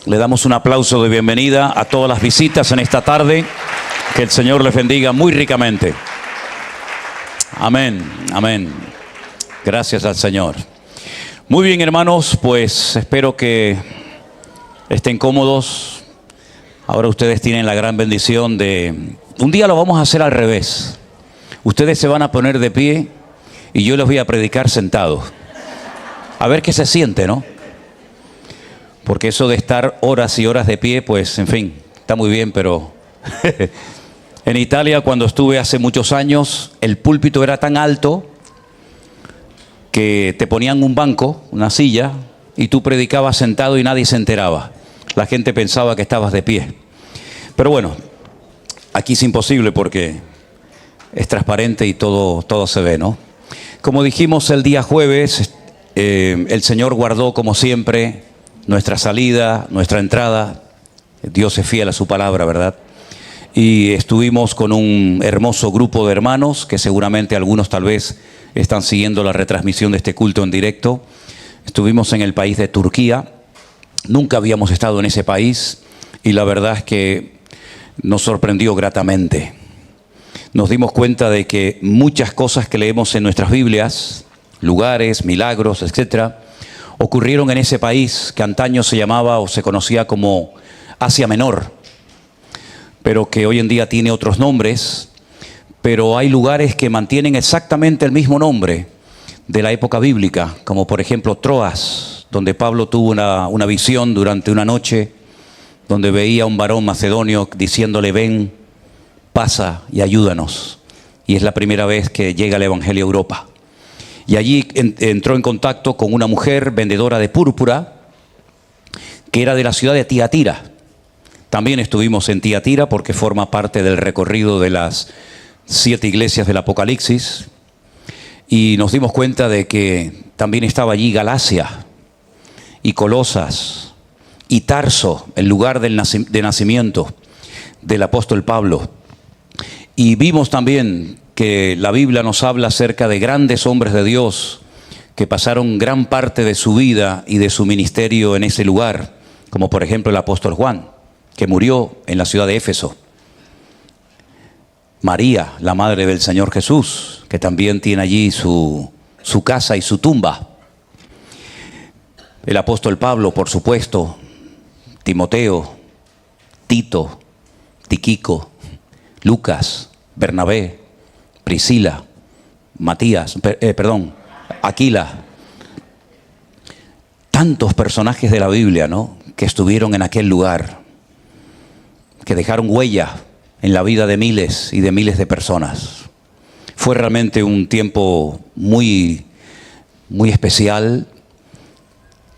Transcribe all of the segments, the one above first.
Le damos un aplauso de bienvenida a todas las visitas en esta tarde. Que el Señor les bendiga muy ricamente. Amén, amén. Gracias al Señor. Muy bien, hermanos, pues espero que estén cómodos. Ahora ustedes tienen la gran bendición de... Un día lo vamos a hacer al revés. Ustedes se van a poner de pie y yo les voy a predicar sentados. A ver qué se siente, ¿no? Porque eso de estar horas y horas de pie, pues, en fin, está muy bien, pero... En Italia, cuando estuve hace muchos años, el púlpito era tan alto que te ponían un banco, una silla, y tú predicabas sentado y nadie se enteraba. La gente pensaba que estabas de pie. Pero bueno, aquí es imposible porque es transparente y todo se ve, ¿no? Como dijimos el día jueves, el Señor guardó como siempre nuestra salida, nuestra entrada. Dios es fiel a su palabra, ¿verdad? Y estuvimos con un hermoso grupo de hermanos que seguramente algunos tal vez están siguiendo la retransmisión de este culto en directo. Estuvimos en el país de Turquía. Nunca habíamos estado en ese país y la verdad es que nos sorprendió gratamente. Nos dimos cuenta de que muchas cosas que leemos en nuestras Biblias, lugares, milagros, etcétera, ocurrieron en ese país que antaño se llamaba o se conocía como Asia Menor, pero que hoy en día tiene otros nombres. Pero hay lugares que mantienen exactamente el mismo nombre de la época bíblica, como por ejemplo Troas, donde Pablo tuvo una visión durante una noche, donde veía a un varón macedonio diciéndole: ven, pasa y ayúdanos. Y es la primera vez que llega el Evangelio a Europa. Y allí entró en contacto con una mujer vendedora de púrpura, que era de la ciudad de Tiatira. También estuvimos en Tiatira porque forma parte del recorrido de las 7 iglesias del Apocalipsis. Y nos dimos cuenta de que también estaba allí Galacia y Colosas y Tarso, el lugar de nacimiento del apóstol Pablo. Y vimos también que la Biblia nos habla acerca de grandes hombres de Dios que pasaron gran parte de su vida y de su ministerio en ese lugar, como por ejemplo el apóstol Juan, que murió en la ciudad de Éfeso. María, la madre del Señor Jesús, que también tiene allí su casa y su tumba. El apóstol Pablo, por supuesto, Timoteo, Tito, Tíquico, Lucas, Bernabé, Priscila, Aquila. Tantos personajes de la Biblia, ¿no?, que estuvieron en aquel lugar, que dejaron huella en la vida de miles y de miles de personas. Fue realmente un tiempo muy, muy especial,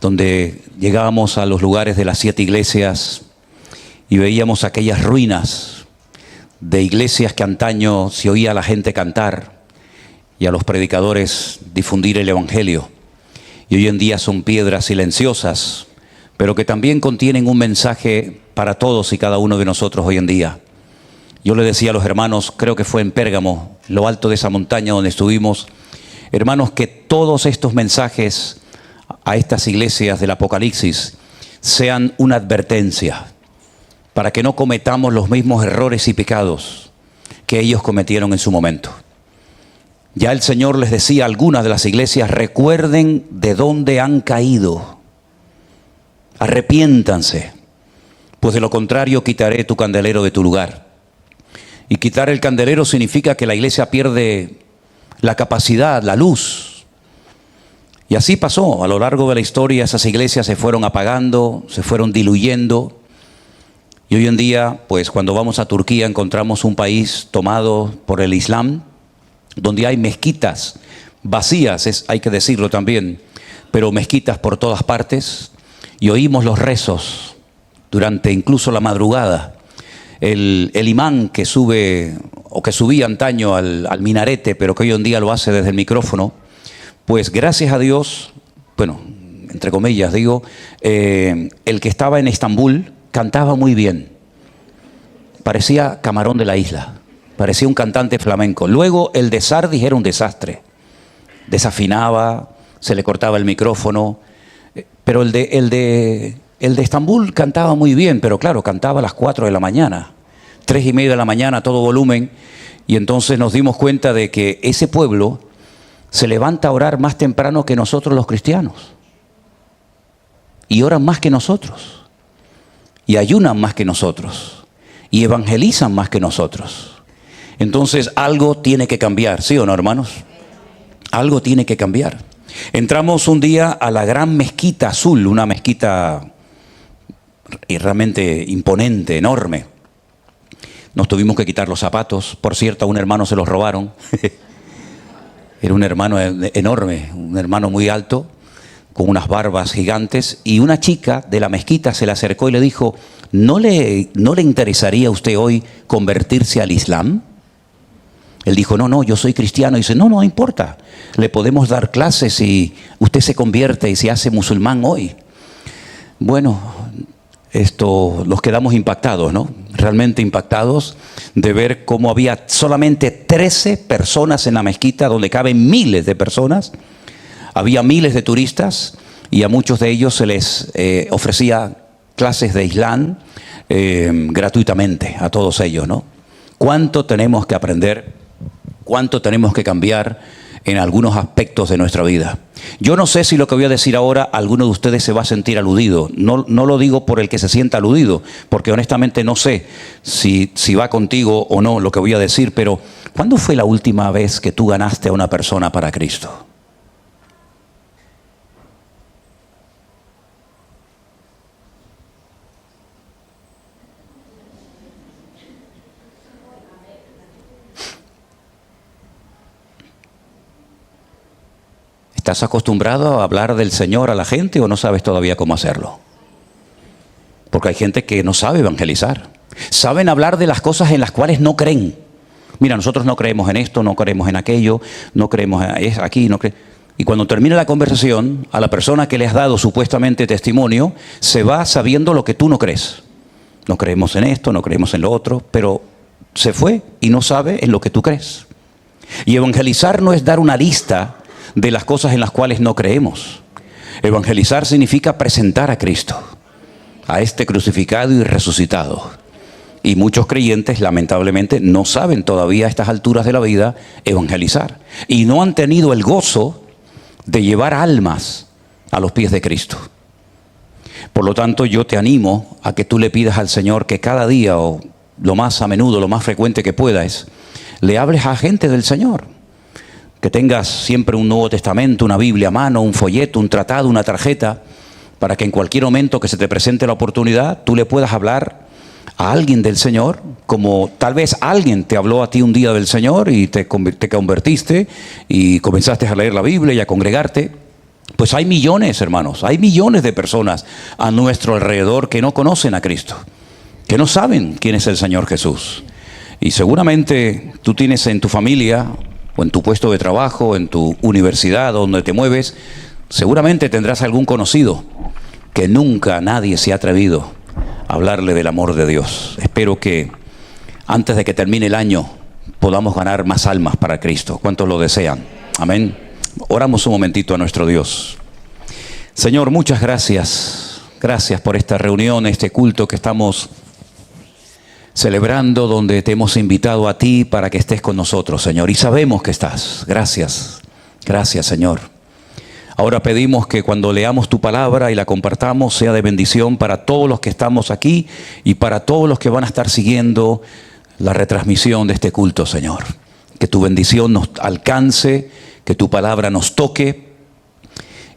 donde llegábamos a los lugares de las 7 iglesias y veíamos aquellas ruinas de iglesias que antaño se oía a la gente cantar y a los predicadores difundir el Evangelio. Y hoy en día son piedras silenciosas, pero que también contienen un mensaje para todos y cada uno de nosotros hoy en día. Yo le decía a los hermanos, creo que fue en Pérgamo, lo alto de esa montaña donde estuvimos, hermanos, que todos estos mensajes a estas iglesias del Apocalipsis sean una advertencia para que no cometamos los mismos errores y pecados que ellos cometieron en su momento. Ya el Señor les decía a algunas de las iglesias: recuerden de dónde han caído, arrepiéntanse, pues de lo contrario quitaré tu candelero de tu lugar. Y quitar el candelero significa que la iglesia pierde la capacidad, la luz. Y así pasó. A lo largo de la historia esas iglesias se fueron apagando, se fueron diluyendo. Y hoy en día, pues cuando vamos a Turquía encontramos un país tomado por el Islam, donde hay mezquitas vacías, hay que decirlo también, pero mezquitas por todas partes. Y oímos los rezos durante incluso la madrugada. El imán que sube o que subía antaño al minarete, pero que hoy en día lo hace desde el micrófono, pues gracias a Dios, bueno, entre comillas digo, el que estaba en Estambul cantaba muy bien. Parecía Camarón de la Isla, parecía un cantante flamenco. Luego el de Sardis era un desastre, desafinaba, se le cortaba el micrófono, pero el de El de Estambul cantaba muy bien, pero claro, cantaba a las 4 de la mañana, 3:30 de la mañana a todo volumen, y entonces nos dimos cuenta de que ese pueblo se levanta a orar más temprano que nosotros los cristianos, y oran más que nosotros, y ayunan más que nosotros, y evangelizan más que nosotros. Entonces algo tiene que cambiar, ¿sí o no, hermanos? Algo tiene que cambiar. Entramos un día a la gran mezquita azul, una mezquita realmente imponente, enorme. Nos tuvimos que quitar los zapatos. Por cierto, a un hermano se los robaron. Era un hermano enorme, un hermano muy alto, con unas barbas gigantes. Y una chica de la mezquita se le acercó y le dijo, ¿no le interesaría a usted hoy convertirse al Islam? Él dijo, no, yo soy cristiano. Y dice, no importa, le podemos dar clases y usted se convierte y se hace musulmán hoy. Bueno, nos quedamos impactados, ¿no? Realmente impactados de ver cómo había solamente 13 personas en la mezquita donde caben miles de personas. Había miles de turistas y a muchos de ellos se les ofrecía clases de Islam gratuitamente, a todos ellos, ¿no? ¿Cuánto tenemos que aprender? ¿Cuánto tenemos que cambiar en algunos aspectos de nuestra vida? Yo no sé si lo que voy a decir ahora, alguno de ustedes se va a sentir aludido. No lo digo por el que se sienta aludido, porque honestamente no sé si va contigo o no lo que voy a decir, pero ¿cuándo fue la última vez que tú ganaste a una persona para Cristo? ¿Estás acostumbrado a hablar del Señor a la gente o no sabes todavía cómo hacerlo? Porque hay gente que no sabe evangelizar. Saben hablar de las cosas en las cuales no creen. Mira, nosotros no creemos en esto, no creemos en aquello, no creemos aquí, no creemos. Y cuando termina la conversación, a la persona que le has dado supuestamente testimonio, se va sabiendo lo que tú no crees. No creemos en esto, no creemos en lo otro, pero se fue y no sabe en lo que tú crees. Y evangelizar no es dar una lista de las cosas en las cuales no creemos. Evangelizar significa presentar a Cristo, a este crucificado y resucitado. Y muchos creyentes, lamentablemente, no saben todavía a estas alturas de la vida evangelizar. Y no han tenido el gozo de llevar almas a los pies de Cristo. Por lo tanto, yo te animo a que tú le pidas al Señor que cada día, o lo más a menudo, lo más frecuente que puedas, le hables a gente del Señor. Que tengas siempre un Nuevo Testamento, una Biblia a mano, un folleto, un tratado, una tarjeta, para que en cualquier momento que se te presente la oportunidad, tú le puedas hablar a alguien del Señor, como tal vez alguien te habló a ti un día del Señor y te convertiste y comenzaste a leer la Biblia y a congregarte. Pues hay millones, hermanos, hay millones de personas a nuestro alrededor que no conocen a Cristo, que no saben quién es el Señor Jesús. Y seguramente tú tienes en tu familia, o en tu puesto de trabajo, en tu universidad, donde te mueves, seguramente tendrás algún conocido que nunca nadie se ha atrevido a hablarle del amor de Dios. Espero que antes de que termine el año podamos ganar más almas para Cristo. ¿Cuántos lo desean? Amén. Oramos un momentito a nuestro Dios. Señor, muchas gracias. Gracias por esta reunión, este culto que estamos celebrando, donde te hemos invitado a ti para que estés con nosotros, Señor. Y sabemos que estás. Gracias. Gracias, Señor. Ahora pedimos que cuando leamos tu palabra y la compartamos sea de bendición para todos los que estamos aquí y para todos los que van a estar siguiendo la retransmisión de este culto, Señor. Que tu bendición nos alcance, que tu palabra nos toque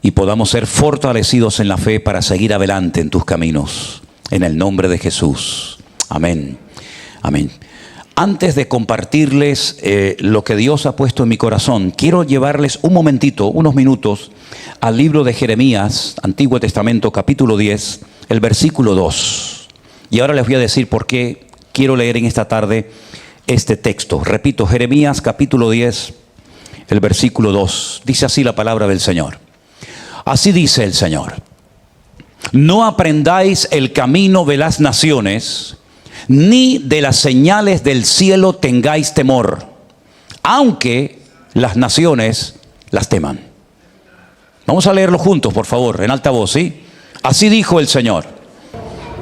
y podamos ser fortalecidos en la fe para seguir adelante en tus caminos. En el nombre de Jesús. Amén. Amén. Antes de compartirles lo que Dios ha puesto en mi corazón, quiero llevarles un momentito, unos minutos, al libro de Jeremías, Antiguo Testamento, capítulo 10, el versículo 2. Y ahora les voy a decir por qué quiero leer en esta tarde este texto. Repito, Jeremías, capítulo 10, el versículo 2. Dice así la palabra del Señor. Así dice el Señor: no aprendáis el camino de las naciones, ni de las señales del cielo tengáis temor, aunque las naciones las teman. Vamos a leerlo juntos, por favor, en alta voz, ¿sí? Así dijo el Señor: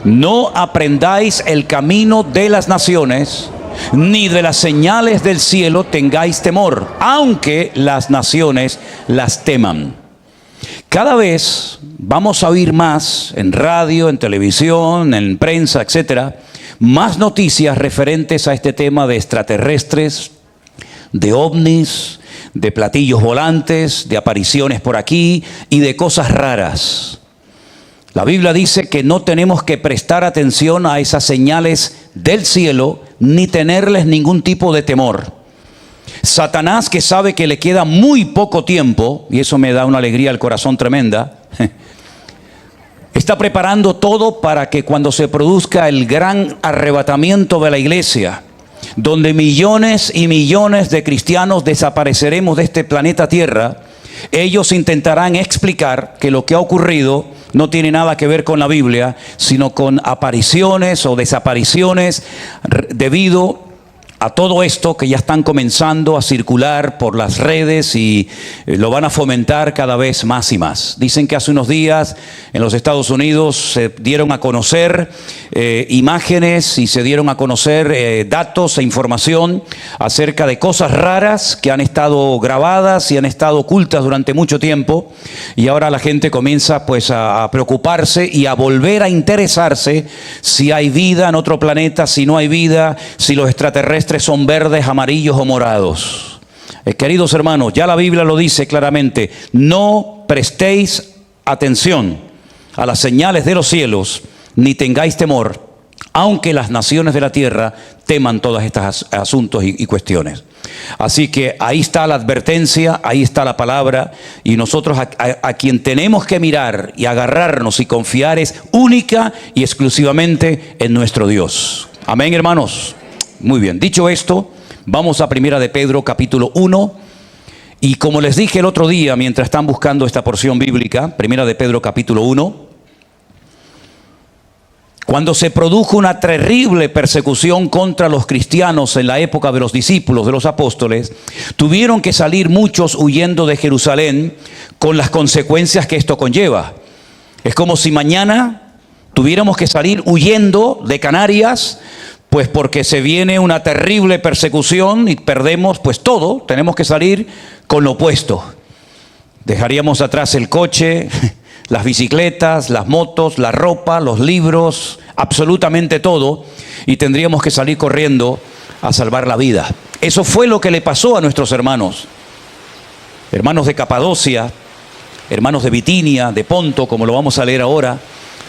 no aprendáis el camino de las naciones, ni de las señales del cielo tengáis temor, aunque las naciones las teman. Cada vez vamos a oír más en radio, en televisión, en prensa, etcétera, más noticias referentes a este tema de extraterrestres, de ovnis, de platillos volantes, de apariciones por aquí y de cosas raras. La Biblia dice que no tenemos que prestar atención a esas señales del cielo ni tenerles ningún tipo de temor. Satanás, que sabe que le queda muy poco tiempo, y eso me da una alegría al corazón tremenda, está preparando todo para que cuando se produzca el gran arrebatamiento de la iglesia, donde millones y millones de cristianos desapareceremos de este planeta Tierra, ellos intentarán explicar que lo que ha ocurrido no tiene nada que ver con la Biblia, sino con apariciones o desapariciones debido a todo esto que ya están comenzando a circular por las redes y lo van a fomentar cada vez más y más. Dicen que hace unos días en los Estados Unidos se dieron a conocer imágenes y se dieron a conocer datos e información acerca de cosas raras que han estado grabadas y han estado ocultas durante mucho tiempo, y ahora la gente comienza pues a preocuparse y a volver a interesarse si hay vida en otro planeta, si no hay vida, si los extraterrestres son verdes, amarillos o morados. Queridos hermanos, ya la Biblia lo dice claramente: no prestéis atención a las señales de los cielos, ni tengáis temor, aunque las naciones de la tierra teman todos estos asuntos y cuestiones. Así que ahí está la advertencia, ahí está la palabra, y nosotros a quien tenemos que mirar y agarrarnos y confiar es única y exclusivamente en nuestro Dios. Amén, hermanos. Muy bien, dicho esto, vamos a Primera de Pedro capítulo 1, y como les dije el otro día mientras están buscando esta porción bíblica, Primera de Pedro capítulo 1, cuando se produjo una terrible persecución contra los cristianos en la época de los discípulos, de los apóstoles, tuvieron que salir muchos huyendo de Jerusalén con las consecuencias que esto conlleva. Es como si mañana tuviéramos que salir huyendo de Canarias, pues porque se viene una terrible persecución y perdemos pues todo. Tenemos que salir con lo opuesto. Dejaríamos atrás el coche, las bicicletas, las motos, la ropa, los libros, absolutamente todo, y tendríamos que salir corriendo a salvar la vida. Eso fue lo que le pasó a nuestros hermanos de Capadocia, hermanos de Bitinia, de Ponto, como lo vamos a leer ahora.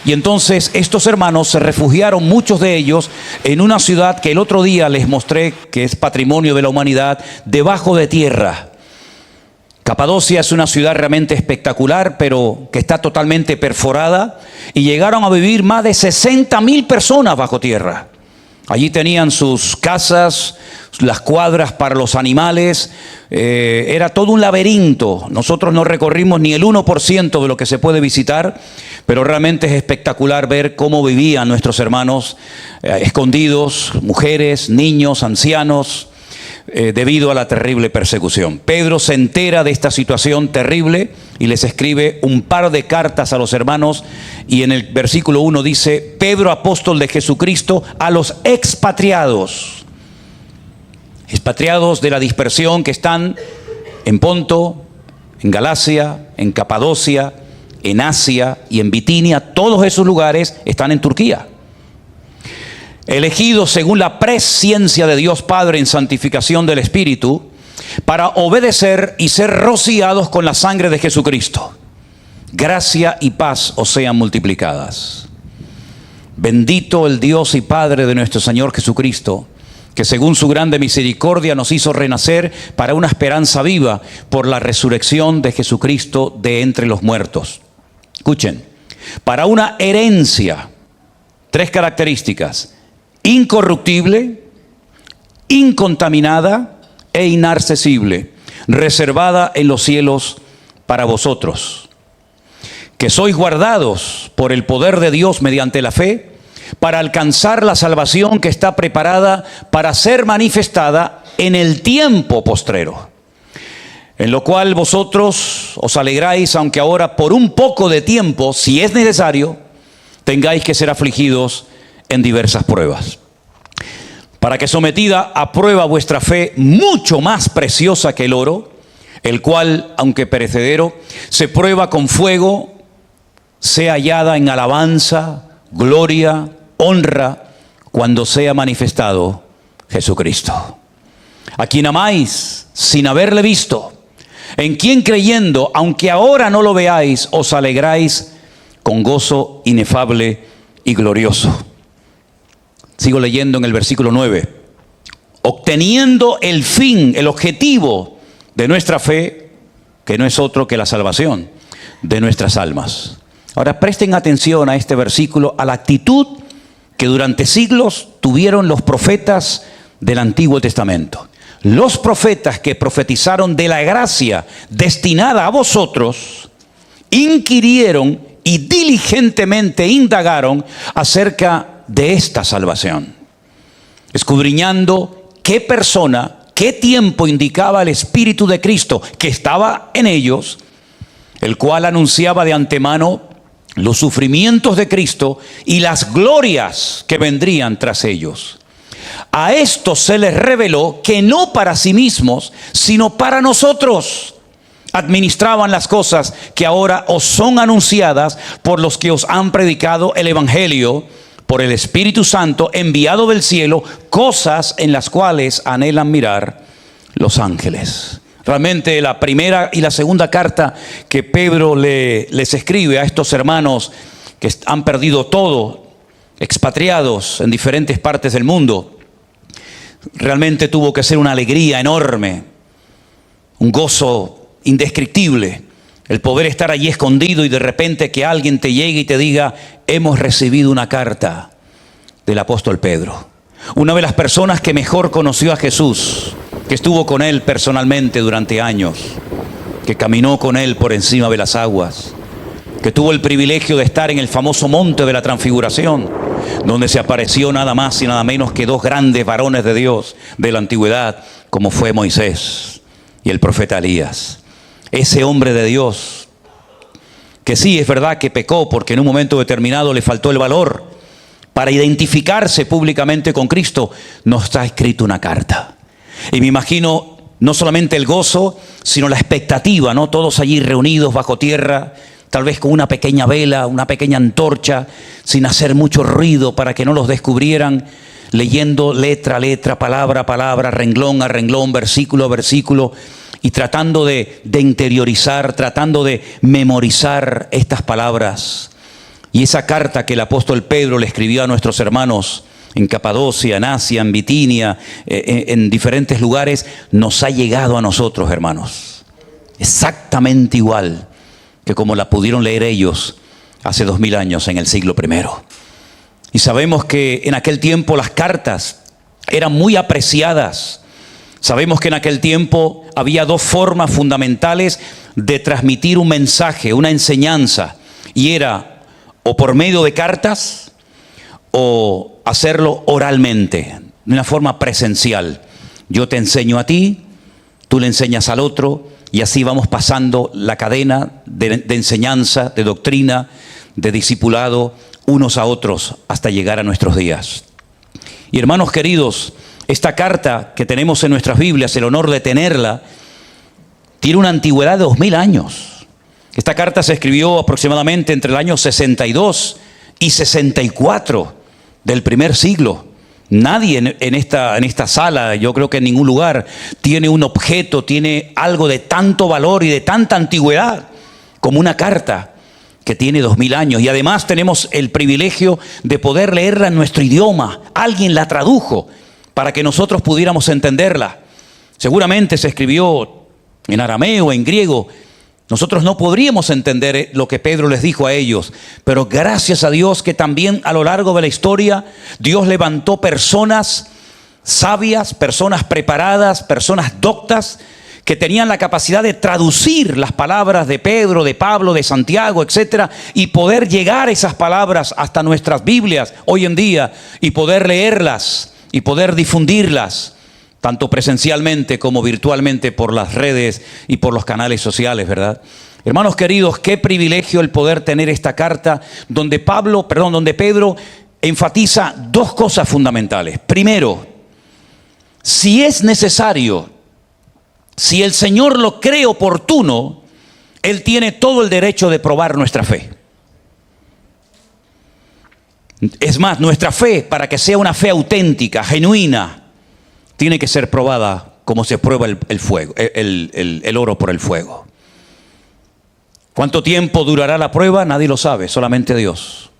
Y entonces estos hermanos se refugiaron, muchos de ellos, en una ciudad que el otro día les mostré que es patrimonio de la humanidad, debajo de tierra. Capadocia es una ciudad realmente espectacular, pero que está totalmente perforada, y llegaron a vivir más de 60,000 personas bajo tierra. Allí tenían sus casas, las cuadras para los animales, era todo un laberinto. Nosotros no recorrimos ni el 1% de lo que se puede visitar, pero realmente es espectacular ver cómo vivían nuestros hermanos escondidos, mujeres, niños, ancianos, debido a la terrible persecución. Pedro se entera de esta situación terrible y les escribe un par de cartas a los hermanos, y en el versículo 1 dice: Pedro, apóstol de Jesucristo, a los expatriados de la dispersión que están en Ponto, en Galacia, en Capadocia, en Asia y en Bitinia. Todos esos lugares están en Turquía, elegidos según la presciencia de Dios Padre en santificación del Espíritu, para obedecer y ser rociados con la sangre de Jesucristo. Gracia y paz os sean multiplicadas. Bendito el Dios y Padre de nuestro Señor Jesucristo, que según su grande misericordia nos hizo renacer para una esperanza viva por la resurrección de Jesucristo de entre los muertos. Escuchen, para una herencia, 3 características: incorruptible, incontaminada e inaccesible, reservada en los cielos para vosotros, que sois guardados por el poder de Dios mediante la fe, para alcanzar la salvación que está preparada para ser manifestada en el tiempo postrero. en lo cual vosotros os alegráis, aunque ahora por un poco de tiempo, si es necesario, tengáis que ser afligidos en diversas pruebas, para que sometida a prueba vuestra fe, mucho más preciosa que el oro, el cual, aunque perecedero, se prueba con fuego, sea hallada en alabanza, gloria, honra, cuando sea manifestado Jesucristo, a quien amáis sin haberle visto, en quien creyendo, aunque ahora no lo veáis, os alegráis con gozo inefable y glorioso. Sigo leyendo en el versículo 9. Obteniendo el fin, el objetivo de nuestra fe, que no es otro que la salvación de nuestras almas. Ahora presten atención a este versículo, a la actitud que durante siglos tuvieron los profetas del Antiguo Testamento. Los profetas que profetizaron de la gracia destinada a vosotros, inquirieron y diligentemente indagaron acerca de esta salvación, escudriñando qué persona, qué tiempo indicaba el Espíritu de Cristo que estaba en ellos, el cual anunciaba de antemano los sufrimientos de Cristo y las glorias que vendrían tras ellos. A estos se les reveló que no para sí mismos, sino para nosotros administraban las cosas que ahora os son anunciadas por los que os han predicado el Evangelio por el Espíritu Santo enviado del cielo, cosas en las cuales anhelan mirar los ángeles. Realmente la primera y la segunda carta que Pedro les escribe a estos hermanos que han perdido todo, expatriados en diferentes partes del mundo, realmente tuvo que ser una alegría enorme, un gozo indescriptible, el poder estar allí escondido y de repente que alguien te llegue y te diga: hemos recibido una carta del apóstol Pedro, una de las personas que mejor conoció a Jesús, que estuvo con él personalmente durante años, que caminó con él por encima de las aguas, que tuvo el privilegio de estar en el famoso monte de la Transfiguración, donde se apareció nada más y nada menos que dos grandes varones de Dios de la antigüedad, como fue Moisés y el profeta Elías. Ese hombre de Dios, que sí es verdad que pecó porque en un momento determinado le faltó el valor para identificarse públicamente con Cristo, nos ha escrito una carta. Y me imagino no solamente el gozo, sino la expectativa, ¿no? Todos allí reunidos bajo tierra, tal vez con una pequeña vela, una pequeña antorcha, sin hacer mucho ruido para que no los descubrieran, leyendo letra a letra, palabra a palabra, renglón a renglón, versículo a versículo, y tratando de interiorizar, tratando de memorizar estas palabras. Y esa carta que el apóstol Pedro le escribió a nuestros hermanos en Capadocia, en Asia, en Bitinia, en diferentes lugares, nos ha llegado a nosotros, hermanos, exactamente igual que como la pudieron leer ellos hace 2000 años en el siglo I. Y sabemos que en aquel tiempo las cartas eran muy apreciadas. Sabemos que en aquel tiempo había dos formas fundamentales de transmitir un mensaje, una enseñanza, y era o por medio de cartas o hacerlo oralmente, de una forma presencial. Yo te enseño a ti, tú le enseñas al otro, y así vamos pasando la cadena de enseñanza, de doctrina, de discipulado, unos a otros, hasta llegar a nuestros días. Y hermanos queridos, esta carta que tenemos en nuestras Biblias, el honor de tenerla, tiene una antigüedad de 2000 años. Esta carta se escribió aproximadamente entre el año 62 y 64 del primer siglo. Nadie en esta sala, yo creo que en ningún lugar, tiene un objeto, tiene algo de tanto valor y de tanta antigüedad como una carta que tiene 2000 años. Y además tenemos el privilegio de poder leerla en nuestro idioma. Alguien la tradujo para que nosotros pudiéramos entenderla. Seguramente se escribió en arameo, en griego. Nosotros no podríamos entender lo que Pedro les dijo a ellos, pero gracias a Dios que también a lo largo de la historia Dios levantó personas sabias, personas preparadas, personas doctas, que tenían la capacidad de traducir las palabras de Pedro, de Pablo, de Santiago, etcétera, y poder llegar esas palabras hasta nuestras Biblias hoy en día y poder leerlas y poder difundirlas tanto presencialmente como virtualmente por las redes y por los canales sociales, ¿verdad? Hermanos queridos, qué privilegio el poder tener esta carta donde Pedro enfatiza dos cosas fundamentales. Primero, si es necesario, si el Señor lo cree oportuno, Él tiene todo el derecho de probar nuestra fe. Es más, nuestra fe, para que sea una fe auténtica, genuina, tiene que ser probada como se prueba el fuego, el oro por el fuego. ¿Cuánto tiempo durará la prueba? Nadie lo sabe, solamente Dios.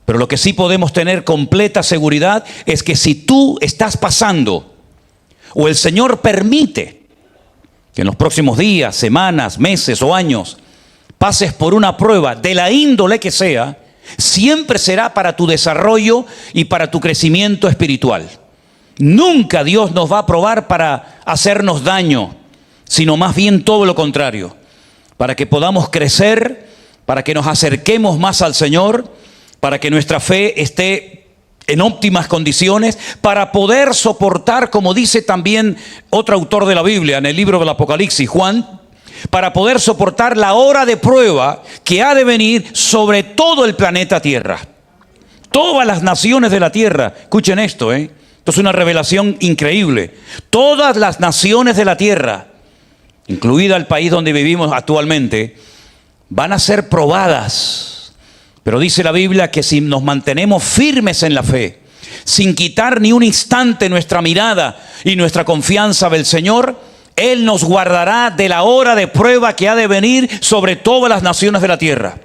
Pero lo que sí podemos tener completa seguridad es que si tú estás pasando, o el Señor permite que en los próximos días, semanas, meses o años pases por una prueba de la índole que sea, siempre será para tu desarrollo y para tu crecimiento espiritual. Nunca Dios nos va a probar para hacernos daño, sino más bien todo lo contrario, para que podamos crecer, para que nos acerquemos más al Señor, para que nuestra fe esté en óptimas condiciones, para poder soportar, como dice también otro autor de la Biblia en el libro del Apocalipsis, Juan, para poder soportar la hora de prueba que ha de venir sobre todo el planeta Tierra. Todas las naciones de la tierra, escuchen esto, esto es una revelación increíble. Todas las naciones de la tierra, incluida el país donde vivimos actualmente, van a ser probadas. Pero dice la Biblia que si nos mantenemos firmes en la fe, sin quitar ni un instante nuestra mirada y nuestra confianza del Señor, Él nos guardará de la hora de prueba que ha de venir sobre todas las naciones de la tierra.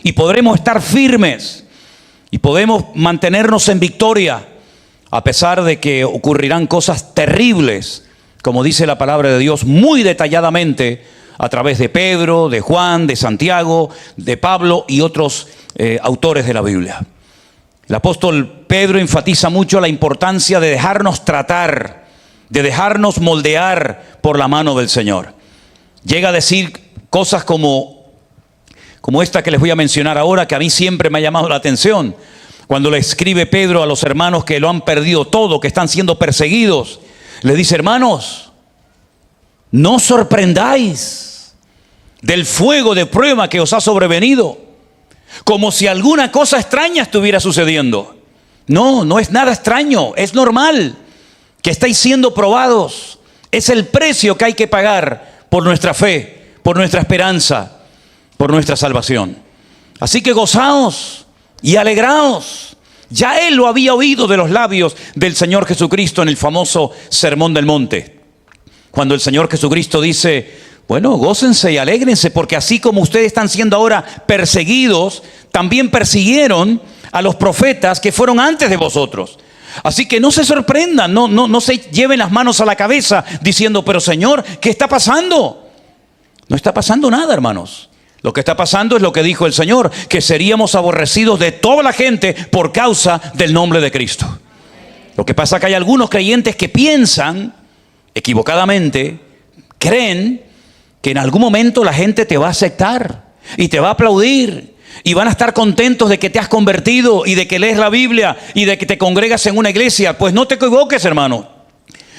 Y podremos estar firmes y podemos mantenernos en victoria, a pesar de que ocurrirán cosas terribles, como dice la palabra de Dios muy detalladamente a través de Pedro, de Juan, de Santiago, de Pablo y otros autores de la Biblia. El apóstol Pedro enfatiza mucho la importancia de dejarnos tratar, de dejarnos moldear por la mano del Señor. Llega a decir cosas como esta que les voy a mencionar ahora, que a mí siempre me ha llamado la atención. Cuando le escribe Pedro a los hermanos que lo han perdido todo, que están siendo perseguidos, les dice: hermanos, no os sorprendáis del fuego de prueba que os ha sobrevenido, como si alguna cosa extraña estuviera sucediendo. No, no es nada extraño, es normal que estáis siendo probados. Es el precio que hay que pagar por nuestra fe, por nuestra esperanza, por nuestra salvación. Así que gozaos y alegraos. Ya Él lo había oído de los labios del Señor Jesucristo en el famoso Sermón del Monte, cuando el Señor Jesucristo dice: bueno, gócense y alégrense, porque así como ustedes están siendo ahora perseguidos, también persiguieron a los profetas que fueron antes de vosotros. Así que no se sorprendan, no se lleven las manos a la cabeza diciendo: pero Señor, ¿qué está pasando? No está pasando nada, hermanos. Lo que está pasando es lo que dijo el Señor, que seríamos aborrecidos de toda la gente por causa del nombre de Cristo. Lo que pasa es que hay algunos creyentes que piensan, equivocadamente, creen que en algún momento la gente te va a aceptar y te va a aplaudir y van a estar contentos de que te has convertido y de que lees la Biblia y de que te congregas en una iglesia. Pues no te equivoques, hermano.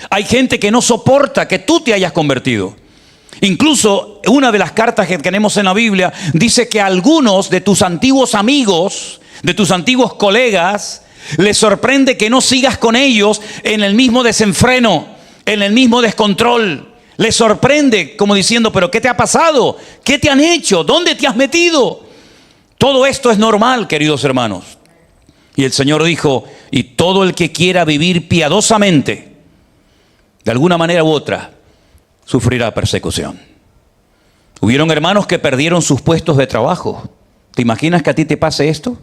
Hay gente que no soporta que tú te hayas convertido. Incluso una de las cartas que tenemos en la Biblia dice que a algunos de tus antiguos amigos, de tus antiguos colegas, les sorprende que no sigas con ellos en el mismo desenfreno, en el mismo descontrol. Les sorprende como diciendo: pero ¿qué te ha pasado? ¿Qué te han hecho? ¿Dónde te has metido? Todo esto es normal, queridos hermanos. Y el Señor dijo: y todo el que quiera vivir piadosamente, de alguna manera u otra, sufrirá persecución. Hubieron hermanos que perdieron sus puestos de trabajo. ¿Te imaginas que a ti te pase esto?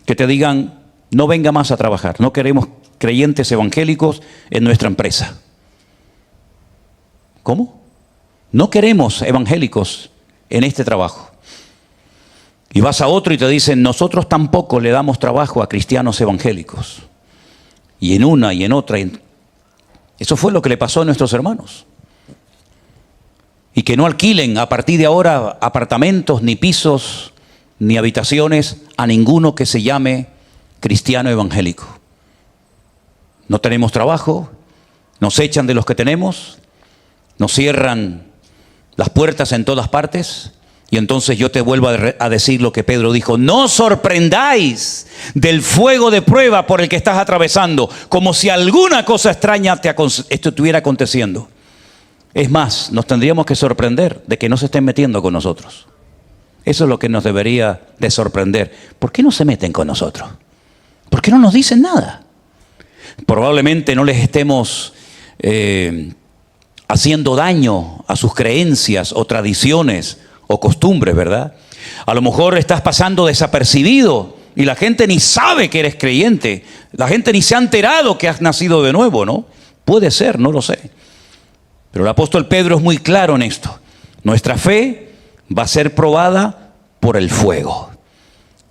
Que te digan: no venga más a trabajar, no queremos creyentes evangélicos en nuestra empresa. ¿Cómo? No queremos evangélicos en este trabajo. Y vas a otro y te dicen: nosotros tampoco le damos trabajo a cristianos evangélicos. Y en una y en otra. Eso fue lo que le pasó a nuestros hermanos. Y que no alquilen a partir de ahora apartamentos, ni pisos, ni habitaciones a ninguno que se llame cristiano evangélico. No tenemos trabajo, Nos echan de los que tenemos, nos cierran las puertas en todas partes. Y entonces yo te vuelvo a decir lo que Pedro dijo: no os sorprendáis del fuego de prueba por el que estás atravesando, como si alguna cosa extraña esto estuviera aconteciendo. Es más, nos tendríamos que sorprender de que no se estén metiendo con nosotros. Eso es lo que nos debería de sorprender. ¿Por qué no se meten con nosotros? ¿Por qué no nos dicen nada? Probablemente no les estemos haciendo daño a sus creencias o tradiciones o costumbres, ¿verdad? A lo mejor estás pasando desapercibido y la gente ni sabe que eres creyente. La gente ni se ha enterado que has nacido de nuevo, ¿no? Puede ser, no lo sé. Pero el apóstol Pedro es muy claro en esto. Nuestra fe va a ser probada por el fuego.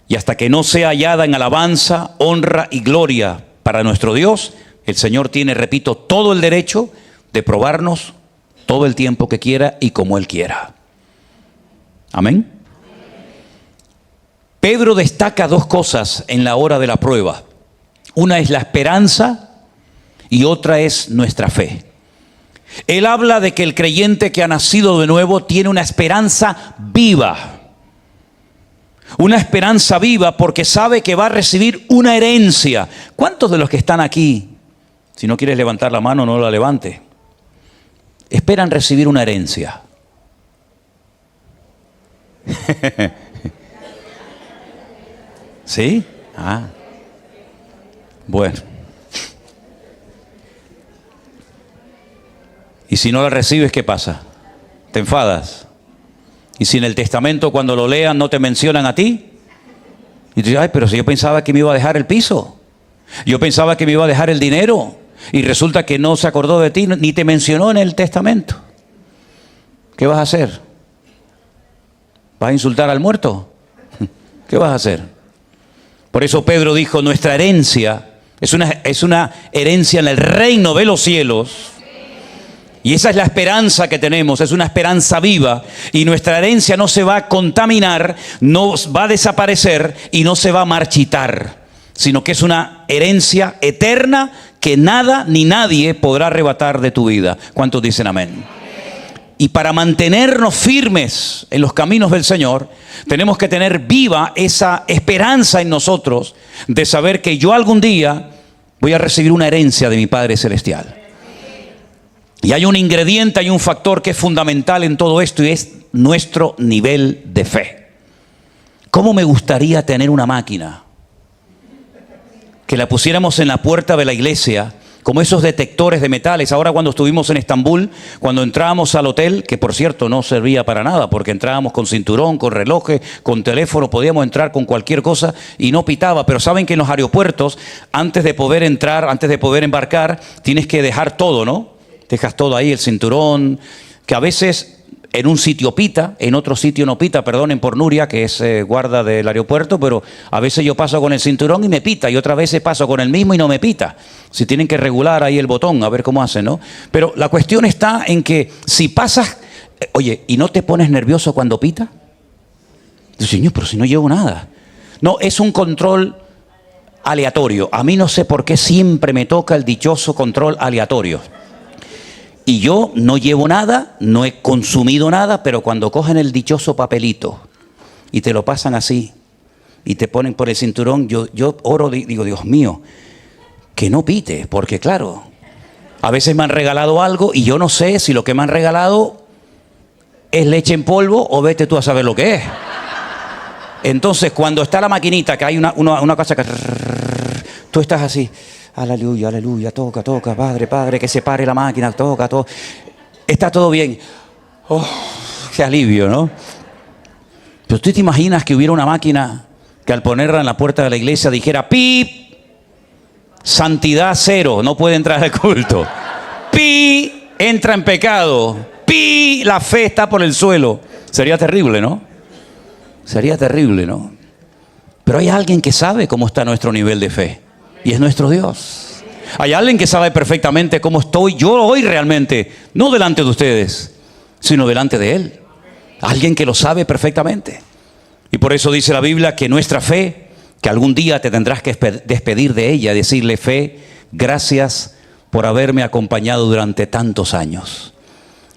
Y hasta que no sea hallada en alabanza, honra y gloria para nuestro Dios, el Señor tiene, repito, todo el derecho de probarnos todo el tiempo que quiera y como Él quiera. Amén. Pedro destaca dos cosas en la hora de la prueba. Una es la esperanza y otra es nuestra fe. Él habla de que el creyente que ha nacido de nuevo tiene una esperanza viva. Una esperanza viva porque sabe que va a recibir una herencia. ¿Cuántos de los que están aquí, si no quieres levantar la mano, no la levante, esperan recibir una herencia? ¿Sí? Bueno. Y si no la recibes, ¿qué pasa? ¿Te enfadas? Y si en el testamento cuando lo lean no te mencionan a ti, y tú dices: ay, pero si yo pensaba que me iba a dejar el piso, yo pensaba que me iba a dejar el dinero, y resulta que no se acordó de ti, ni te mencionó en el testamento. ¿Qué vas a hacer? ¿Vas a insultar al muerto? ¿Qué vas a hacer? Por eso Pedro dijo: nuestra herencia es una herencia en el reino de los cielos. Y esa es la esperanza que tenemos, es una esperanza viva. Y nuestra herencia no se va a contaminar, no va a desaparecer y no se va a marchitar, sino que es una herencia eterna que nada ni nadie podrá arrebatar de tu vida. ¿Cuántos dicen amén? Y para mantenernos firmes en los caminos del Señor, tenemos que tener viva esa esperanza en nosotros de saber que yo algún día voy a recibir una herencia de mi Padre Celestial. Y hay un ingrediente, hay un factor que es fundamental en todo esto, y es nuestro nivel de fe. ¿Cómo me gustaría tener una máquina que la pusiéramos en la puerta de la iglesia, como esos detectores de metales? Ahora, cuando estuvimos en Estambul, cuando entrábamos al hotel, que por cierto no servía para nada, porque entrábamos con cinturón, con reloj, con teléfono, podíamos entrar con cualquier cosa y no pitaba. Pero saben que en los aeropuertos, antes de poder entrar, antes de poder embarcar, tienes que dejar todo, ¿no? Dejas todo ahí, el cinturón, que a veces en un sitio pita, en otro sitio no pita. Perdonen por Nuria, que es guarda del aeropuerto, pero a veces yo paso con el cinturón y me pita, y otras veces paso con el mismo y no me pita. Si tienen que regular ahí el botón, a ver cómo hacen, ¿no? Pero la cuestión está en que si pasas, oye, ¿y no te pones nervioso cuando pita? Dice: Señor, pero si no llevo nada. No, es un control aleatorio. A mí no sé por qué siempre me toca el dichoso control aleatorio. Y yo no llevo nada, no he consumido nada, pero cuando cogen el dichoso papelito y te lo pasan así y te ponen por el cinturón, yo oro, digo: Dios mío, que no pite, porque claro, a veces me han regalado algo y yo no sé si lo que me han regalado es leche en polvo o vete tú a saber lo que es. Entonces, cuando está la maquinita, que hay una cosa que tú estás así: aleluya, aleluya, toca, toca, Padre, Padre, que se pare la máquina, toca, todo. Está todo bien. Oh, qué alivio, ¿no? Pero tú te imaginas que hubiera una máquina que al ponerla en la puerta de la iglesia dijera: ¡pip! Santidad cero, no puede entrar al culto. ¡Pi! Entra en pecado. ¡Pi! La fe está por el suelo. Sería terrible, ¿no? Sería terrible, ¿no? Pero hay alguien que sabe cómo está nuestro nivel de fe. Y es nuestro Dios. Hay alguien que sabe perfectamente cómo estoy yo hoy realmente, no delante de ustedes, sino delante de Él. Alguien que lo sabe perfectamente. Y por eso dice la Biblia que nuestra fe, que algún día te tendrás que despedir de ella, decirle: fe, gracias por haberme acompañado durante tantos años.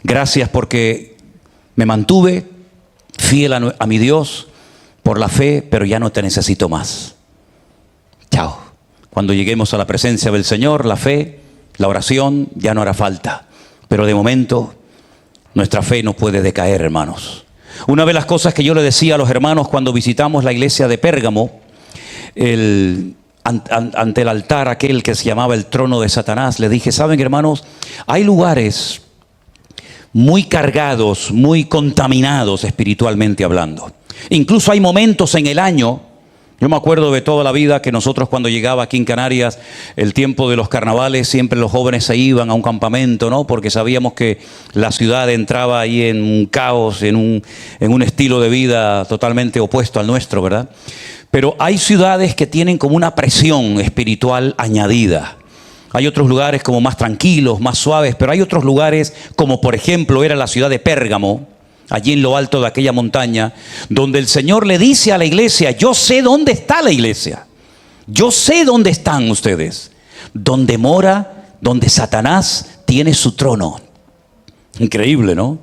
Gracias porque me mantuve fiel a mi Dios por la fe, pero ya no te necesito más. Chao. Cuando lleguemos a la presencia del Señor, la fe, la oración, ya no hará falta. Pero de momento, nuestra fe no puede decaer, hermanos. Una de las cosas que yo le decía a los hermanos cuando visitamos la iglesia de Pérgamo, ante el altar aquel que se llamaba el trono de Satanás, le dije, ¿saben, hermanos? Hay lugares muy cargados, muy contaminados espiritualmente hablando. Incluso hay momentos en el año, yo me acuerdo de toda la vida que nosotros cuando llegaba aquí en Canarias, el tiempo de los carnavales, siempre los jóvenes se iban a un campamento, ¿no? Porque sabíamos que la ciudad entraba ahí en un caos, en un estilo de vida totalmente opuesto al nuestro, ¿verdad? Pero hay ciudades que tienen como una presión espiritual añadida. Hay otros lugares como más tranquilos, más suaves, pero hay otros lugares como por ejemplo era la ciudad de Pérgamo, allí en lo alto de aquella montaña, donde el Señor le dice a la iglesia, yo sé dónde está la iglesia, yo sé dónde están ustedes, donde mora, donde Satanás tiene su trono. Increíble, ¿no?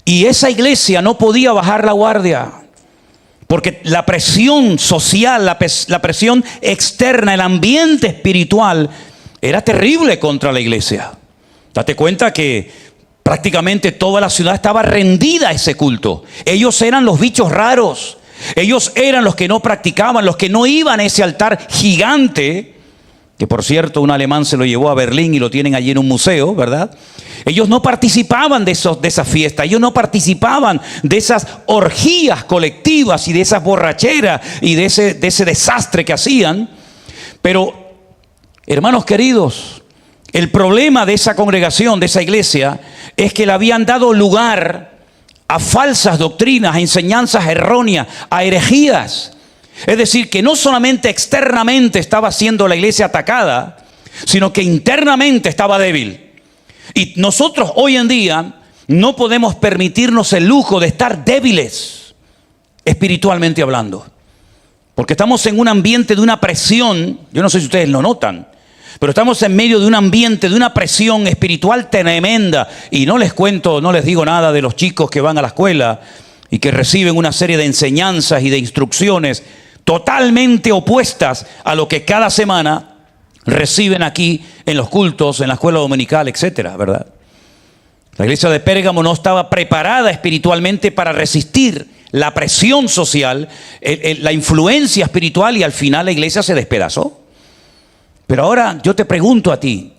Y esa iglesia no podía bajar la guardia, porque la presión social, la presión externa, el ambiente espiritual era terrible contra la iglesia. Date cuenta que prácticamente toda la ciudad estaba rendida a ese culto. Ellos eran los bichos raros. Ellos eran los que no practicaban, los que no iban a ese altar gigante, que por cierto un alemán se lo llevó a Berlín y lo tienen allí en un museo, ¿verdad? Ellos no participaban de esa fiesta, ellos no participaban de esas orgías colectivas y de esas borracheras y de ese desastre que hacían. Pero, hermanos queridos, el problema de esa congregación, de esa iglesia, es que le habían dado lugar a falsas doctrinas, a enseñanzas erróneas, a herejías. Es decir, que no solamente externamente estaba siendo la iglesia atacada, sino que internamente estaba débil. Y nosotros hoy en día no podemos permitirnos el lujo de estar débiles, espiritualmente hablando. Porque estamos en un ambiente de una presión, yo no sé si ustedes lo notan, pero estamos en medio de un ambiente, de una presión espiritual tremenda. Y no les cuento, no les digo nada de los chicos que van a la escuela y que reciben una serie de enseñanzas y de instrucciones totalmente opuestas a lo que cada semana reciben aquí en los cultos, en la escuela dominical, etcétera, ¿verdad? La iglesia de Pérgamo no estaba preparada espiritualmente para resistir la presión social, la influencia espiritual, y al final la iglesia se despedazó. Pero ahora yo te pregunto a ti,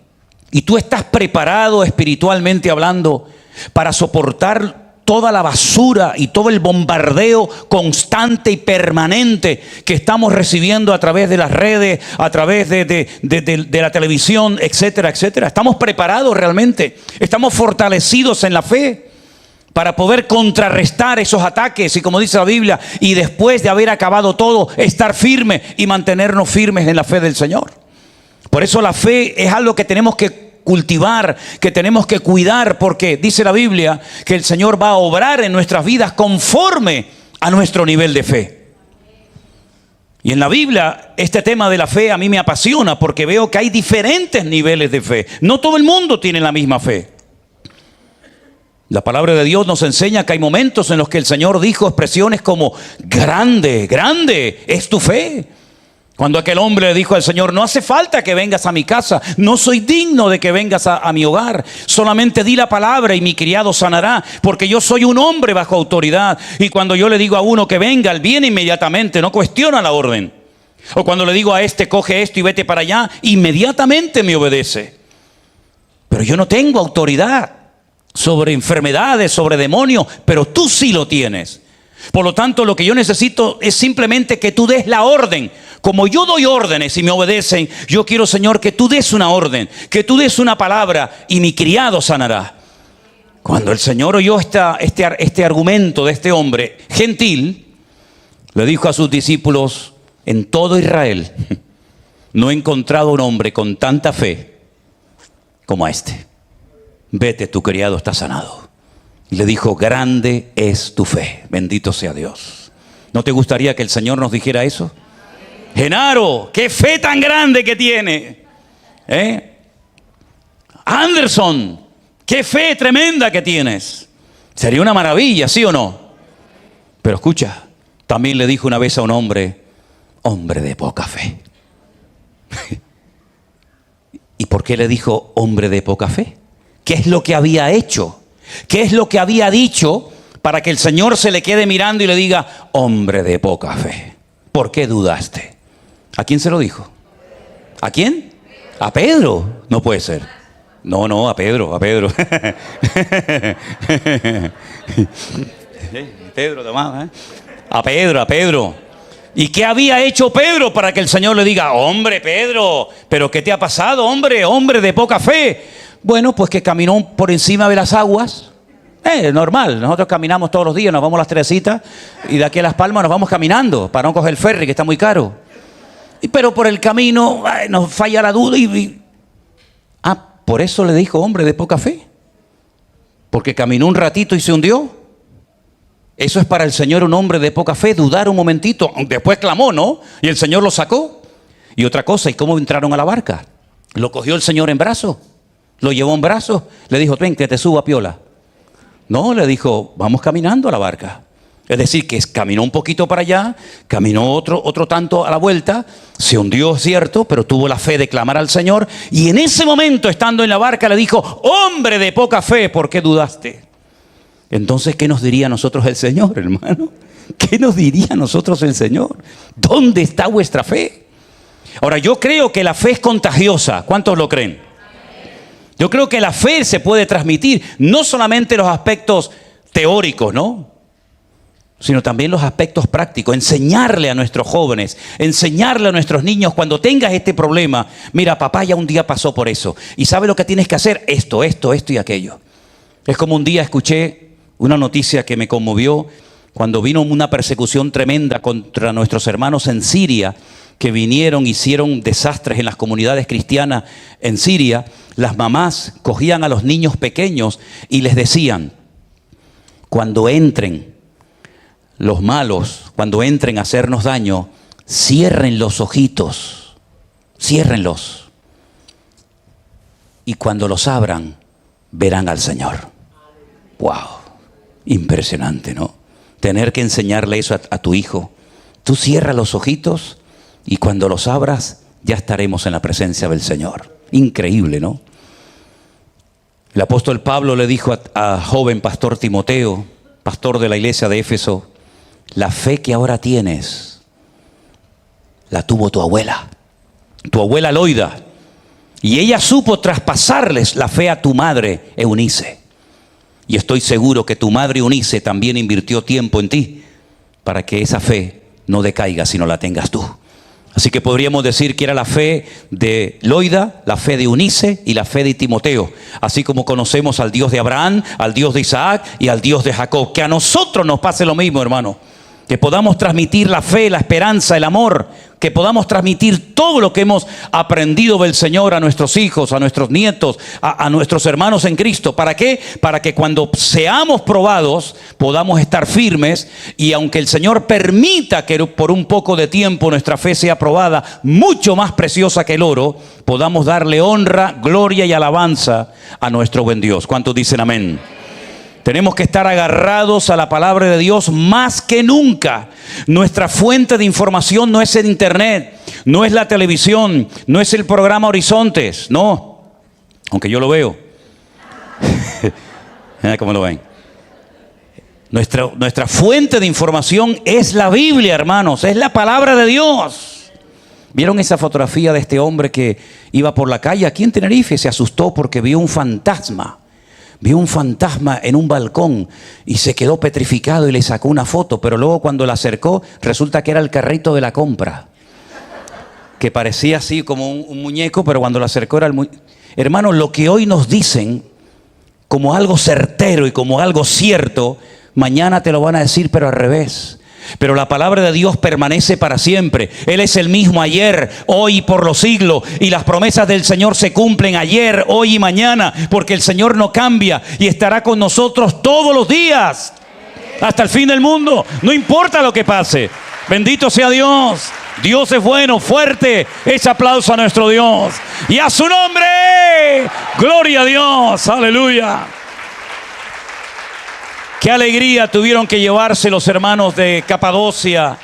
¿y tú estás preparado espiritualmente hablando para soportar toda la basura y todo el bombardeo constante y permanente que estamos recibiendo a través de las redes, a través de la televisión, etcétera, etcétera? ¿Estamos preparados realmente? ¿Estamos fortalecidos en la fe para poder contrarrestar esos ataques? Y como dice la Biblia, y después de haber acabado todo, estar firmes y mantenernos firmes en la fe del Señor. Por eso la fe es algo que tenemos que cultivar, que tenemos que cuidar, porque dice la Biblia que el Señor va a obrar en nuestras vidas conforme a nuestro nivel de fe. Y en la Biblia este tema de la fe a mí me apasiona, porque veo que hay diferentes niveles de fe. No todo el mundo tiene la misma fe. La palabra de Dios nos enseña que hay momentos en los que el Señor dijo expresiones como grande, grande es tu fe. Cuando aquel hombre le dijo al Señor, no hace falta que vengas a mi casa, no soy digno de que vengas a mi hogar, solamente di la palabra y mi criado sanará, porque yo soy un hombre bajo autoridad, y cuando yo le digo a uno que venga, él viene inmediatamente, no cuestiona la orden. O cuando le digo a este, coge esto y vete para allá, inmediatamente me obedece. Pero yo no tengo autoridad sobre enfermedades, sobre demonios, pero tú sí lo tienes. Por lo tanto, lo que yo necesito es simplemente que tú des la orden. Como yo doy órdenes y me obedecen, yo quiero, Señor, que tú des una orden, que tú des una palabra y mi criado sanará. Cuando el Señor oyó este argumento de este hombre gentil, le dijo a sus discípulos, en todo Israel no he encontrado un hombre con tanta fe como a este. Vete, tu criado está sanado. Y le dijo, grande es tu fe. Bendito sea Dios. ¿No te gustaría que el Señor nos dijera eso? Genaro, qué fe tan grande que tiene. Anderson, qué fe tremenda que tienes. Sería una maravilla, ¿sí o no? Pero escucha, también le dijo una vez a un hombre, hombre de poca fe. ¿Y por qué le dijo hombre de poca fe? ¿Qué es lo que había hecho? ¿Qué es lo que había dicho para que el Señor se le quede mirando y le diga, hombre de poca fe? ¿Por qué dudaste? ¿A quién se lo dijo? ¿A quién? ¿A Pedro? No puede ser. No, a Pedro. Pedro, además, A Pedro. ¿Y qué había hecho Pedro para que el Señor le diga, hombre, Pedro, pero qué te ha pasado, hombre de poca fe? Bueno, pues que caminó por encima de las aguas. Normal, nosotros caminamos todos los días, nos vamos a Las Teresitas y de aquí a Las Palmas nos vamos caminando para no coger el ferry, que está muy caro. Pero por el camino nos falla la duda por eso le dijo hombre de poca fe. Porque caminó un ratito y se hundió. Eso es para el Señor un hombre de poca fe, dudar un momentito. Después clamó, ¿no? Y el Señor lo sacó. Y otra cosa, ¿y cómo entraron a la barca? Lo cogió el Señor en brazos, lo llevó en brazos, le dijo, ven que te suba, piola. No, le dijo, vamos caminando a la barca. Es decir, que caminó un poquito para allá, caminó otro tanto a la vuelta, se hundió, cierto, pero tuvo la fe de clamar al Señor. Y en ese momento, estando en la barca, le dijo, hombre de poca fe, ¿por qué dudaste? Entonces, ¿qué nos diría a nosotros el Señor, hermano? ¿Qué nos diría a nosotros el Señor? ¿Dónde está vuestra fe? Ahora, yo creo que la fe es contagiosa. ¿Cuántos lo creen? Yo creo que la fe se puede transmitir, no solamente los aspectos teóricos, ¿no? Sino también los aspectos prácticos. Enseñarle a nuestros jóvenes, enseñarle a nuestros niños, cuando tengas este problema, mira, papá ya un día pasó por eso. Y sabe lo que tienes que hacer, esto y aquello. Es como un día escuché una noticia que me conmovió cuando vino una persecución tremenda contra nuestros hermanos en Siria, que vinieron, hicieron desastres en las comunidades cristianas en Siria. Las mamás cogían a los niños pequeños y les decían, cuando entren los malos, cuando entren a hacernos daño, cierren los ojitos, ciérrenlos. Y cuando los abran, verán al Señor. ¡Wow! Impresionante, ¿no? Tener que enseñarle eso a tu hijo. Tú cierra los ojitos y cuando los abras, ya estaremos en la presencia del Señor. Increíble, ¿no? El apóstol Pablo le dijo a joven pastor Timoteo, pastor de la iglesia de Éfeso, la fe que ahora tienes, la tuvo tu abuela Loida. Y ella supo traspasarles la fe a tu madre, Eunice. Y estoy seguro que tu madre Eunice también invirtió tiempo en ti para que esa fe no decaiga, sino la tengas tú. Así que podríamos decir que era la fe de Loida, la fe de Eunice y la fe de Timoteo. Así como conocemos al Dios de Abraham, al Dios de Isaac y al Dios de Jacob. Que a nosotros nos pase lo mismo, hermano. Que podamos transmitir la fe, la esperanza, el amor. Que podamos transmitir todo lo que hemos aprendido del Señor a nuestros hijos, a nuestros nietos, a nuestros hermanos en Cristo. ¿Para qué? Para que cuando seamos probados podamos estar firmes, y aunque el Señor permita que por un poco de tiempo nuestra fe sea probada, mucho más preciosa que el oro, podamos darle honra, gloria y alabanza a nuestro buen Dios. ¿Cuántos dicen amén? Tenemos que estar agarrados a la palabra de Dios más que nunca. Nuestra fuente de información no es el internet, no es la televisión, no es el programa Horizontes, no. Aunque yo lo veo. ¿Cómo lo ven? Nuestra fuente de información es la Biblia, hermanos, es la palabra de Dios. ¿Vieron esa fotografía de este hombre que iba por la calle aquí en Tenerife? Se asustó porque vio un fantasma. Vio un fantasma en un balcón y se quedó petrificado y le sacó una foto, pero luego cuando la acercó resulta que era el carrito de la compra, que parecía así como un muñeco, pero cuando la acercó era el muñeco. Hermanos, lo que hoy nos dicen como algo certero y como algo cierto, mañana te lo van a decir pero al revés. Pero la palabra de Dios permanece para siempre. Él es el mismo ayer, hoy y por los siglos. Y las promesas del Señor se cumplen ayer, hoy y mañana. Porque el Señor no cambia y estará con nosotros todos los días. Hasta el fin del mundo. No importa lo que pase. Bendito sea Dios. Dios es bueno, fuerte ese aplauso a nuestro Dios. Y a su nombre, gloria a Dios, aleluya. Qué alegría tuvieron que llevarse los hermanos de Capadocia,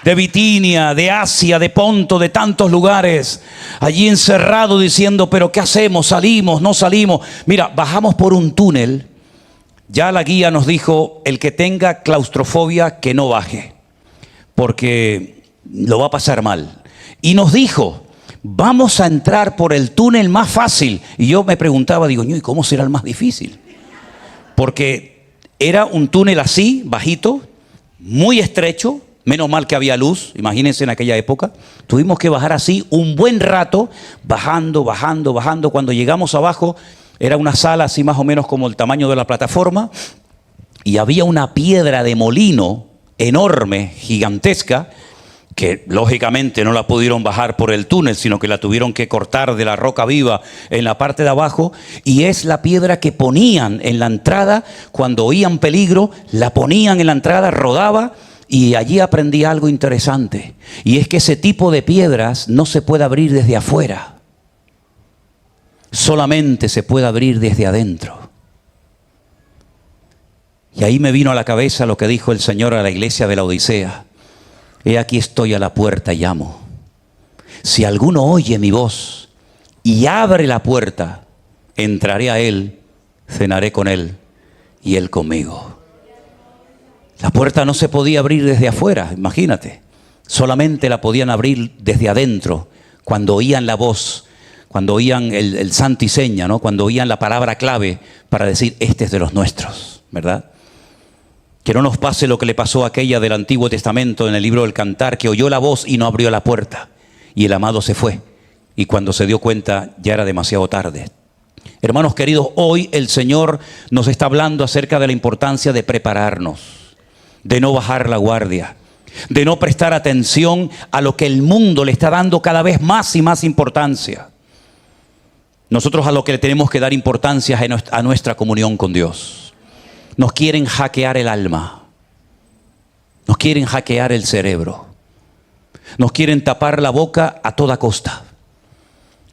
de Bitinia, de Asia, de Ponto, de tantos lugares, allí encerrados diciendo, pero ¿qué hacemos? ¿Salimos? ¿No salimos? Mira, bajamos por un túnel. Ya la guía nos dijo, el que tenga claustrofobia que no baje, porque lo va a pasar mal. Y nos dijo, vamos a entrar por el túnel más fácil. Y yo me preguntaba, digo, ¿y cómo será el más difícil? Porque era un túnel así, bajito, muy estrecho. Menos mal que había luz, imagínense en aquella época. Tuvimos que bajar así un buen rato, bajando. Cuando llegamos abajo, era una sala así más o menos como el tamaño de la plataforma. Y había una piedra de molino enorme, gigantesca, que lógicamente no la pudieron bajar por el túnel, sino que la tuvieron que cortar de la roca viva en la parte de abajo. Y es la piedra que ponían en la entrada, cuando oían peligro, la ponían en la entrada, rodaba. Y allí aprendí algo interesante, y es que ese tipo de piedras no se puede abrir desde afuera, solamente se puede abrir desde adentro. Y ahí me vino a la cabeza lo que dijo el Señor a la iglesia de la Odisea: he aquí estoy a la puerta y llamo. Si alguno oye mi voz y abre la puerta, entraré a él, cenaré con él y él conmigo. La puerta no se podía abrir desde afuera, imagínate. Solamente la podían abrir desde adentro, cuando oían la voz, cuando oían el santo y seña, ¿no? Cuando oían la palabra clave para decir, este es de los nuestros, ¿verdad? Que no nos pase lo que le pasó a aquella del Antiguo Testamento en el libro del Cantar, que oyó la voz y no abrió la puerta. Y el amado se fue. Y cuando se dio cuenta ya era demasiado tarde. Hermanos queridos, hoy el Señor nos está hablando acerca de la importancia de prepararnos, de no bajar la guardia, de no prestar atención a lo que el mundo le está dando cada vez más y más importancia. Nosotros a lo que le tenemos que dar importancia es a nuestra comunión con Dios. Nos quieren hackear el alma, nos quieren hackear el cerebro, nos quieren tapar la boca a toda costa.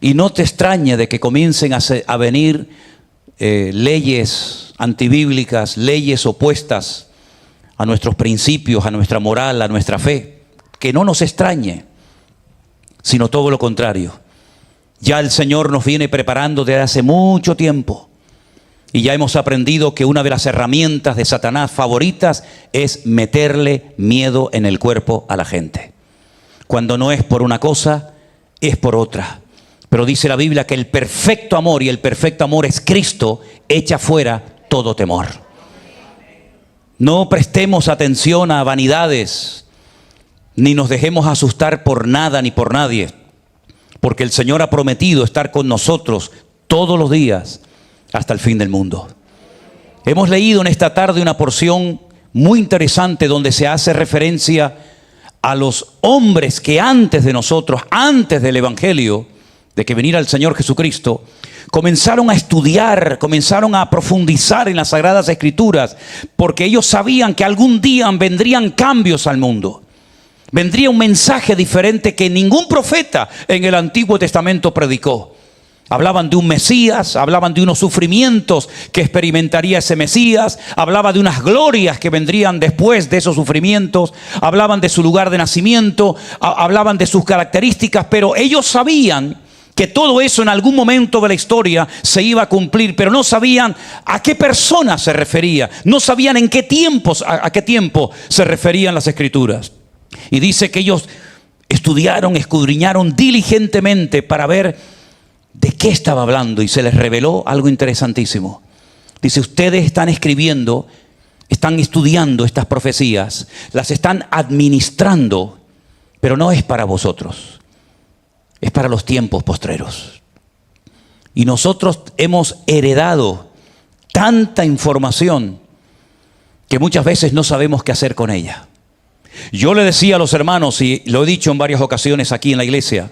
Y no te extrañe de que comiencen a venir leyes antibíblicas, leyes opuestas a nuestros principios, a nuestra moral, a nuestra fe. Que no nos extrañe, sino todo lo contrario. Ya el Señor nos viene preparando desde hace mucho tiempo. Y ya hemos aprendido que una de las herramientas de Satanás favoritas es meterle miedo en el cuerpo a la gente. Cuando no es por una cosa, es por otra. Pero dice la Biblia que el perfecto amor, y el perfecto amor es Cristo, echa fuera todo temor. No prestemos atención a vanidades, ni nos dejemos asustar por nada ni por nadie, porque el Señor ha prometido estar con nosotros todos los días hasta el fin del mundo. Hemos leído en esta tarde una porción muy interesante donde se hace referencia a los hombres que antes de nosotros, antes del Evangelio, de que viniera el Señor Jesucristo, comenzaron a estudiar, comenzaron a profundizar en las Sagradas Escrituras, porque ellos sabían que algún día vendrían cambios al mundo. Vendría un mensaje diferente que ningún profeta en el Antiguo Testamento predicó. Hablaban de un Mesías, hablaban de unos sufrimientos que experimentaría ese Mesías, hablaba de unas glorias que vendrían después de esos sufrimientos, hablaban de su lugar de nacimiento, hablaban de sus características, pero ellos sabían que todo eso en algún momento de la historia se iba a cumplir, pero no sabían a qué persona se refería, no sabían en qué tiempos, a qué tiempo se referían las Escrituras. Y dice que ellos estudiaron, escudriñaron diligentemente para ver de qué estaba hablando, y se les reveló algo interesantísimo. Dice, ustedes están escribiendo, están estudiando estas profecías, las están administrando, pero no es para vosotros. Es para los tiempos postreros. Y nosotros hemos heredado tanta información que muchas veces no sabemos qué hacer con ella. Yo le decía a los hermanos, y lo he dicho en varias ocasiones aquí en la iglesia,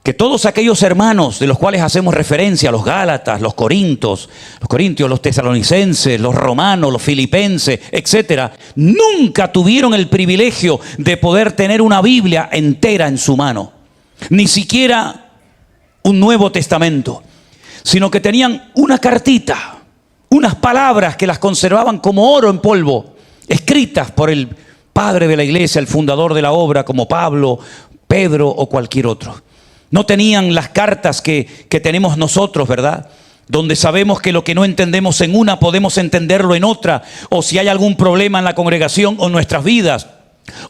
que todos aquellos hermanos de los cuales hacemos referencia, los Gálatas, los Corintios, los Tesalonicenses, los Romanos, los Filipenses, etcétera, nunca tuvieron el privilegio de poder tener una Biblia entera en su mano, ni siquiera un Nuevo Testamento, sino que tenían una cartita, unas palabras que las conservaban como oro en polvo, escritas por el padre de la iglesia, el fundador de la obra, como Pablo, Pedro o cualquier otro. No tenían las cartas que tenemos nosotros, ¿verdad? Donde sabemos que lo que no entendemos en una podemos entenderlo en otra, o si hay algún problema en la congregación o en nuestras vidas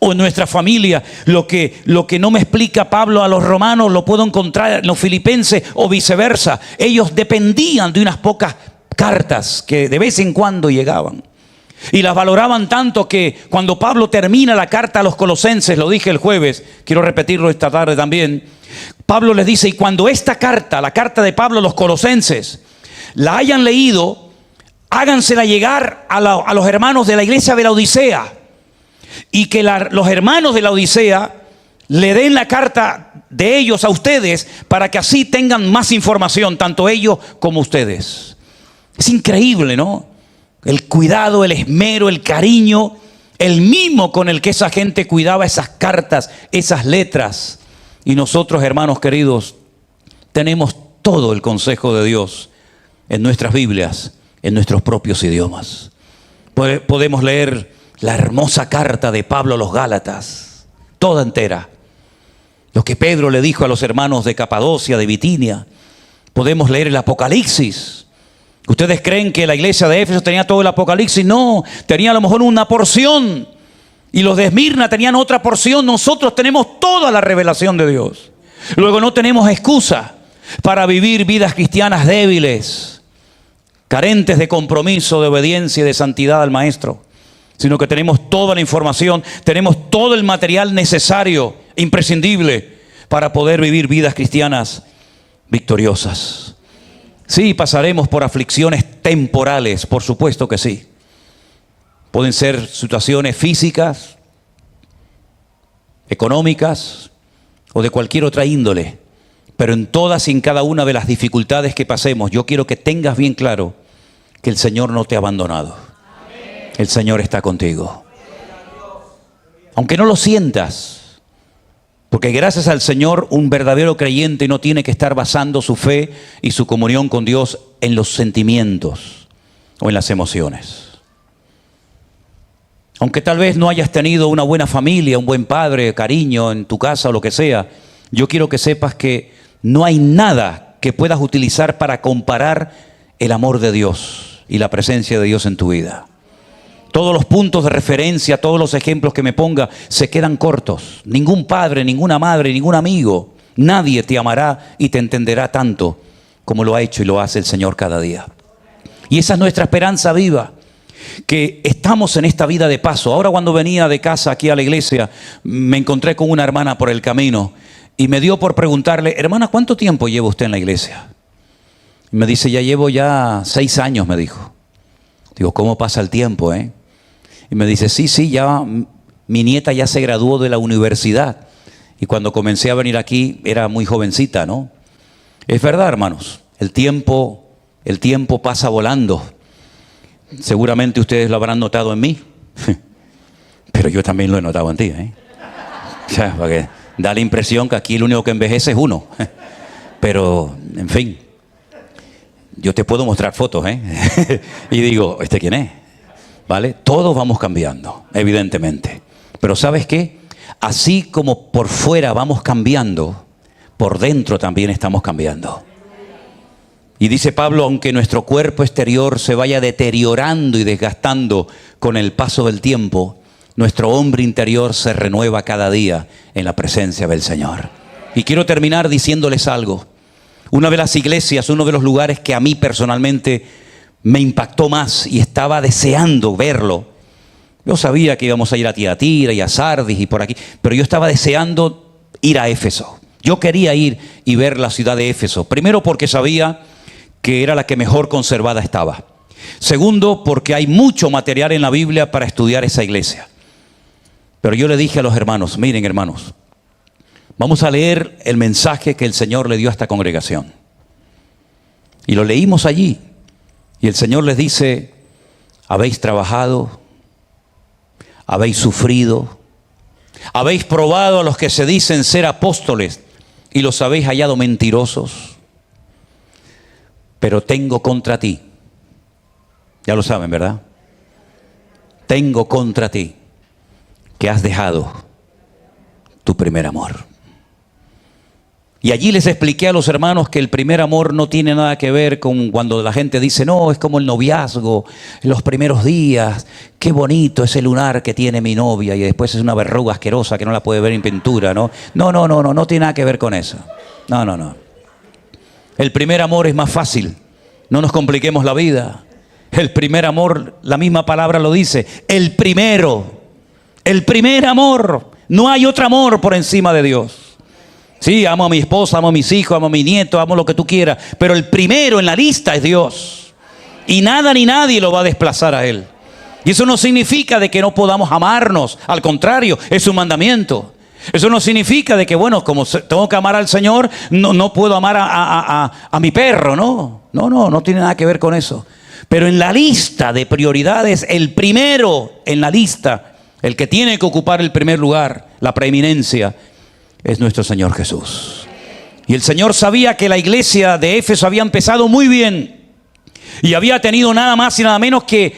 o en nuestra familia, lo que no me explica Pablo a los romanos lo puedo encontrar en los filipenses o viceversa. Ellos dependían de unas pocas cartas que de vez en cuando llegaban. Y las valoraban tanto que cuando Pablo termina la carta a los colosenses, lo dije el jueves, quiero repetirlo esta tarde también, Pablo les dice, y cuando esta carta, la carta de Pablo a los colosenses, la hayan leído, hágansela llegar a los hermanos de la iglesia de la Odisea, y que los hermanos de la Odisea le den la carta de ellos a ustedes, para que así tengan más información, tanto ellos como ustedes. Es increíble, ¿no? El cuidado, el esmero, el cariño, el mimo con el que esa gente cuidaba esas cartas, esas letras. Y nosotros, hermanos queridos, tenemos todo el consejo de Dios en nuestras Biblias, en nuestros propios idiomas. Podemos leer la hermosa carta de Pablo a los Gálatas, toda entera. Lo que Pedro le dijo a los hermanos de Capadocia, de Bitinia. Podemos leer el Apocalipsis. ¿Ustedes creen que la iglesia de Éfeso tenía todo el Apocalipsis? No, tenía a lo mejor una porción. Y los de Esmirna tenían otra porción. Nosotros tenemos toda la revelación de Dios. Luego no tenemos excusa para vivir vidas cristianas débiles, carentes de compromiso, de obediencia y de santidad al Maestro. Sino que tenemos toda la información, tenemos todo el material necesario, imprescindible, para poder vivir vidas cristianas victoriosas. Sí, pasaremos por aflicciones temporales, por supuesto que sí. Pueden ser situaciones físicas, económicas o de cualquier otra índole. Pero en todas y en cada una de las dificultades que pasemos, yo quiero que tengas bien claro que el Señor no te ha abandonado. El Señor está contigo. Aunque no lo sientas, porque gracias al Señor un verdadero creyente no tiene que estar basando su fe y su comunión con Dios en los sentimientos o en las emociones. Aunque tal vez no hayas tenido una buena familia, un buen padre, cariño en tu casa o lo que sea, yo quiero que sepas que no hay nada que puedas utilizar para comparar el amor de Dios y la presencia de Dios en tu vida. Todos los puntos de referencia, todos los ejemplos que me ponga se quedan cortos. Ningún padre, ninguna madre, ningún amigo, nadie te amará y te entenderá tanto como lo ha hecho y lo hace el Señor cada día. Y esa es nuestra esperanza viva, que estamos en esta vida de paso. Ahora cuando venía de casa aquí a la iglesia, me encontré con una hermana por el camino y me dio por preguntarle, hermana, ¿cuánto tiempo lleva usted en la iglesia? Y me dice, ya llevo 6 años, me dijo. Digo, ¿cómo pasa el tiempo, Y me dice, sí, ya mi nieta ya se graduó de la universidad. Y cuando comencé a venir aquí era muy jovencita, ¿no? Es verdad, hermanos, el tiempo pasa volando. Seguramente ustedes lo habrán notado en mí, pero yo también lo he notado en ti, O sea, porque da la impresión que aquí el único que envejece es uno. Pero, en fin, yo te puedo mostrar fotos, Y digo, ¿este quién es? ¿Vale? Todos vamos cambiando, evidentemente. Pero ¿sabes qué? Así como por fuera vamos cambiando, por dentro también estamos cambiando. Y dice Pablo, aunque nuestro cuerpo exterior se vaya deteriorando y desgastando con el paso del tiempo, nuestro hombre interior se renueva cada día en la presencia del Señor. Y quiero terminar diciéndoles algo. Una de las iglesias, uno de los lugares que a mí personalmente me impactó más y estaba deseando verlo. Yo sabía que íbamos a ir a Tiatira y a Sardis y por aquí, pero yo estaba deseando ir a Éfeso. Yo quería ir y ver la ciudad de Éfeso. Primero porque sabía que era la que mejor conservada estaba. Segundo, porque hay mucho material en la Biblia para estudiar esa iglesia. Pero yo le dije a los hermanos, miren hermanos, Vamos a leer el mensaje que el Señor le dio a esta congregación. Y lo leímos allí. Y el Señor les dice: habéis trabajado, habéis sufrido, habéis probado a los que se dicen ser apóstoles y los habéis hallado mentirosos. Pero tengo contra ti, ya lo saben, ¿verdad? Tengo contra ti que has dejado tu primer amor. Y allí les expliqué a los hermanos que el primer amor no tiene nada que ver con cuando la gente dice: no, es como el noviazgo, los primeros días, qué bonito ese lunar que tiene mi novia, y después es una verruga asquerosa que no la puede ver en pintura, ¿no? No tiene nada que ver con eso. No. El primer amor es más fácil, no nos compliquemos la vida. El primer amor, la misma palabra lo dice, el primer amor. No hay otro amor por encima de Dios. Sí, amo a mi esposa, amo a mis hijos, amo a mi nieto, amo lo que tú quieras, pero el primero en la lista es Dios. Y nada ni nadie lo va a desplazar a Él. Y eso no significa de que no podamos amarnos, al contrario, es un mandamiento. Eso no significa de que, bueno, como tengo que amar al Señor, no puedo amar a mi perro, no tiene nada que ver con eso. Pero en la lista de prioridades, el primero en la lista, el que tiene que ocupar el primer lugar, la preeminencia, es nuestro Señor Jesús. Y el Señor sabía que la iglesia de Éfeso había empezado muy bien y había tenido nada más y nada menos que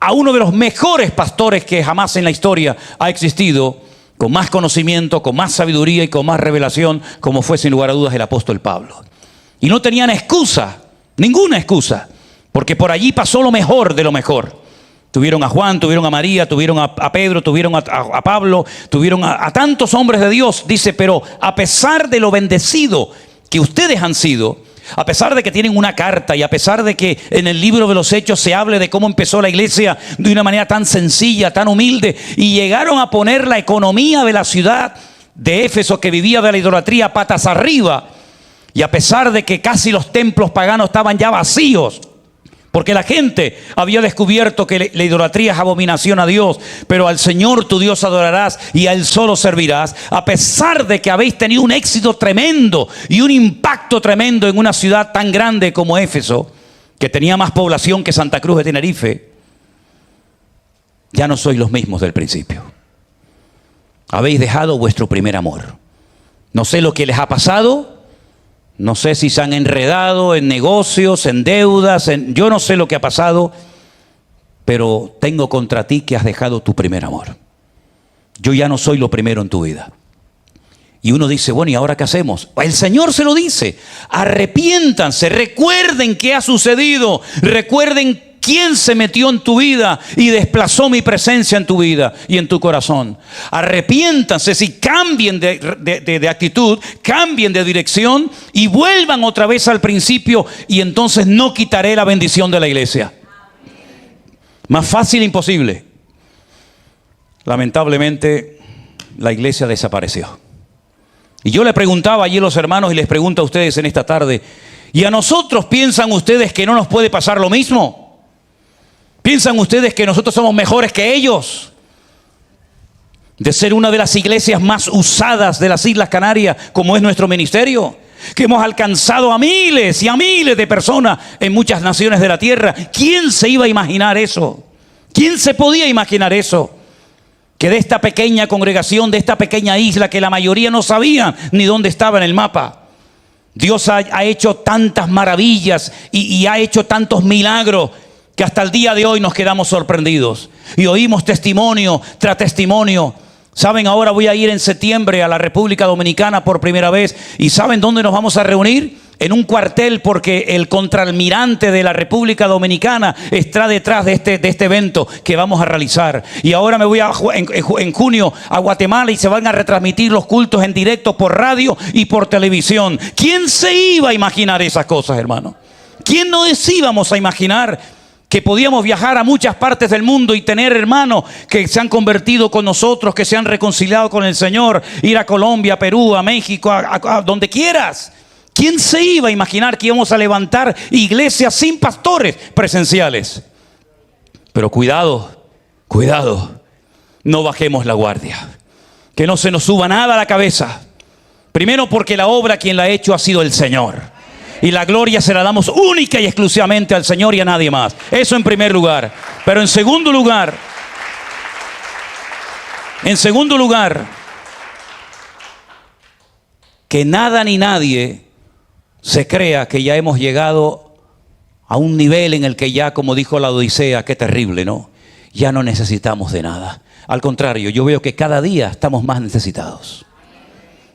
a uno de los mejores pastores que jamás en la historia ha existido, con más conocimiento, con más sabiduría y con más revelación, como fue sin lugar a dudas el apóstol Pablo. Y no tenían excusa, ninguna excusa, porque por allí pasó lo mejor de lo mejor. Tuvieron a Juan, tuvieron a María, tuvieron a Pedro, tuvieron a Pablo, tuvieron a tantos hombres de Dios. Dice, pero a pesar de lo bendecido que ustedes han sido, a pesar de que tienen una carta y a pesar de que en el libro de los Hechos se hable de cómo empezó la iglesia de una manera tan sencilla, tan humilde, y llegaron a poner la economía de la ciudad de Éfeso, que vivía de la idolatría, patas arriba, y a pesar de que casi los templos paganos estaban ya vacíos, porque la gente había descubierto que la idolatría es abominación a Dios, pero al Señor tu Dios adorarás y a Él solo servirás. A pesar de que habéis tenido un éxito tremendo y un impacto tremendo en una ciudad tan grande como Éfeso, que tenía más población que Santa Cruz de Tenerife, ya no sois los mismos del principio. Habéis dejado vuestro primer amor. No sé lo que les ha pasado. No sé si se han enredado en negocios, en deudas, yo no sé lo que ha pasado, pero tengo contra ti que has dejado tu primer amor. Yo ya no soy lo primero en tu vida. Y uno dice, bueno, ¿y ahora qué hacemos? El Señor se lo dice, arrepiéntanse, recuerden qué ha sucedido, recuerden quién se metió en tu vida y desplazó mi presencia en tu vida y en tu corazón. Arrepiéntanse, si cambien de actitud, cambien de dirección y vuelvan otra vez al principio, y entonces no quitaré la bendición de la iglesia. Más fácil imposible. Lamentablemente, la iglesia desapareció. Y yo le preguntaba allí a los hermanos y les pregunto a ustedes en esta tarde, ¿y a nosotros piensan ustedes que no nos puede pasar lo mismo? ¿Piensan ustedes que nosotros somos mejores que ellos? De ser una de las iglesias más usadas de las Islas Canarias, como es nuestro ministerio, que hemos alcanzado a miles y a miles de personas en muchas naciones de la tierra. ¿Quién se iba a imaginar eso? ¿Quién se podía imaginar eso? Que de esta pequeña congregación, de esta pequeña isla que la mayoría no sabían ni dónde estaba en el mapa, Dios ha hecho tantas maravillas y ha hecho tantos milagros, que hasta el día de hoy nos quedamos sorprendidos y oímos testimonio tras testimonio. Saben, ahora voy a ir en septiembre a la República Dominicana por primera vez, y ¿saben dónde nos vamos a reunir? En un cuartel, porque el contraalmirante de la República Dominicana está detrás de este evento que vamos a realizar. Y ahora me voy en junio a Guatemala, y se van a retransmitir los cultos en directo por radio y por televisión. ¿Quién se iba a imaginar esas cosas, hermano? ¿Quién nos íbamos a imaginar que podíamos viajar a muchas partes del mundo y tener hermanos que se han convertido con nosotros, que se han reconciliado con el Señor, ir a Colombia, a Perú, a México, a donde quieras? ¿Quién se iba a imaginar que íbamos a levantar iglesias sin pastores presenciales? Pero cuidado, no bajemos la guardia, que no se nos suba nada a la cabeza, Primero porque la obra quien la ha hecho ha sido el Señor. Y la gloria se la damos única y exclusivamente al Señor y a nadie más. Eso en primer lugar. Pero en segundo lugar, que nada ni nadie se crea que ya hemos llegado a un nivel en el que ya, como dijo la Odisea, qué terrible, ¿no? Ya no necesitamos de nada. Al contrario, yo veo que cada día estamos más necesitados.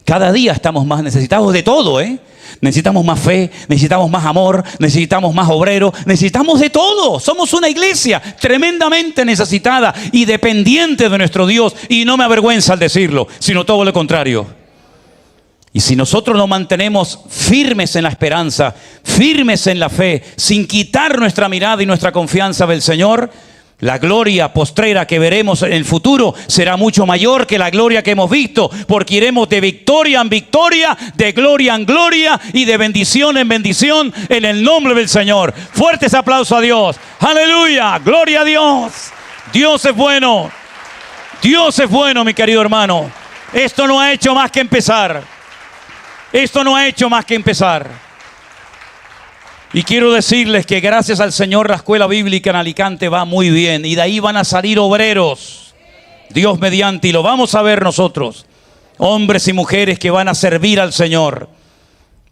Cada día estamos más necesitados de todo, ¿eh? Necesitamos más fe, necesitamos más amor, necesitamos más obreros, necesitamos de todo. Somos una iglesia tremendamente necesitada y dependiente de nuestro Dios. Y no me avergüenza al decirlo, sino todo lo contrario. Y si nosotros nos mantenemos firmes en la esperanza, firmes en la fe, sin quitar nuestra mirada y nuestra confianza del Señor, la gloria postrera que veremos en el futuro será mucho mayor que la gloria que hemos visto, porque iremos de victoria en victoria, de gloria en gloria y de bendición en bendición en el nombre del Señor. Fuertes aplausos a Dios. Aleluya, gloria a Dios. Dios es bueno. Dios es bueno, mi querido hermano. Esto no ha hecho más que empezar. Esto no ha hecho más que empezar. Y quiero decirles que gracias al Señor la escuela bíblica en Alicante va muy bien. Y de ahí van a salir obreros, Dios mediante, y lo vamos a ver nosotros. Hombres y mujeres que van a servir al Señor.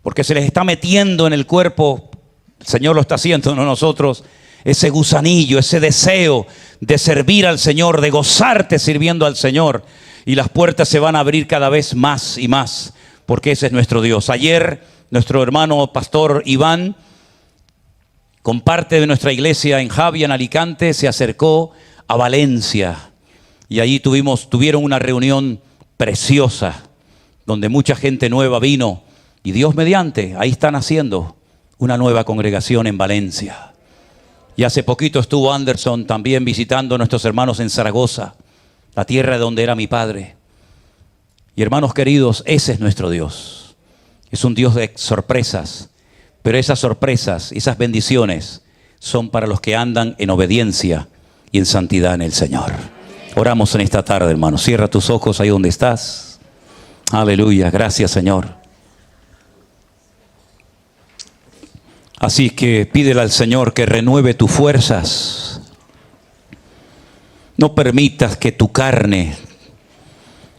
Porque se les está metiendo en el cuerpo, el Señor lo está haciendo, no nosotros, ese gusanillo, ese deseo de servir al Señor, de gozarte sirviendo al Señor. Y las puertas se van a abrir cada vez más y más, porque ese es nuestro Dios. Ayer nuestro hermano pastor Iván, con parte de nuestra iglesia en Javia, en Alicante, se acercó a Valencia. Y allí tuvieron una reunión preciosa, donde mucha gente nueva vino. Y Dios mediante, ahí están haciendo una nueva congregación en Valencia. Y hace poquito estuvo Anderson también visitando a nuestros hermanos en Zaragoza, la tierra de donde era mi padre. Y hermanos queridos, ese es nuestro Dios. Es un Dios de sorpresas. Pero esas sorpresas, esas bendiciones son para los que andan en obediencia y en santidad en el Señor. Oramos en esta tarde, hermano. Cierra tus ojos ahí donde estás. Aleluya, gracias Señor. Así que pídele al Señor que renueve tus fuerzas. No permitas que tu carne,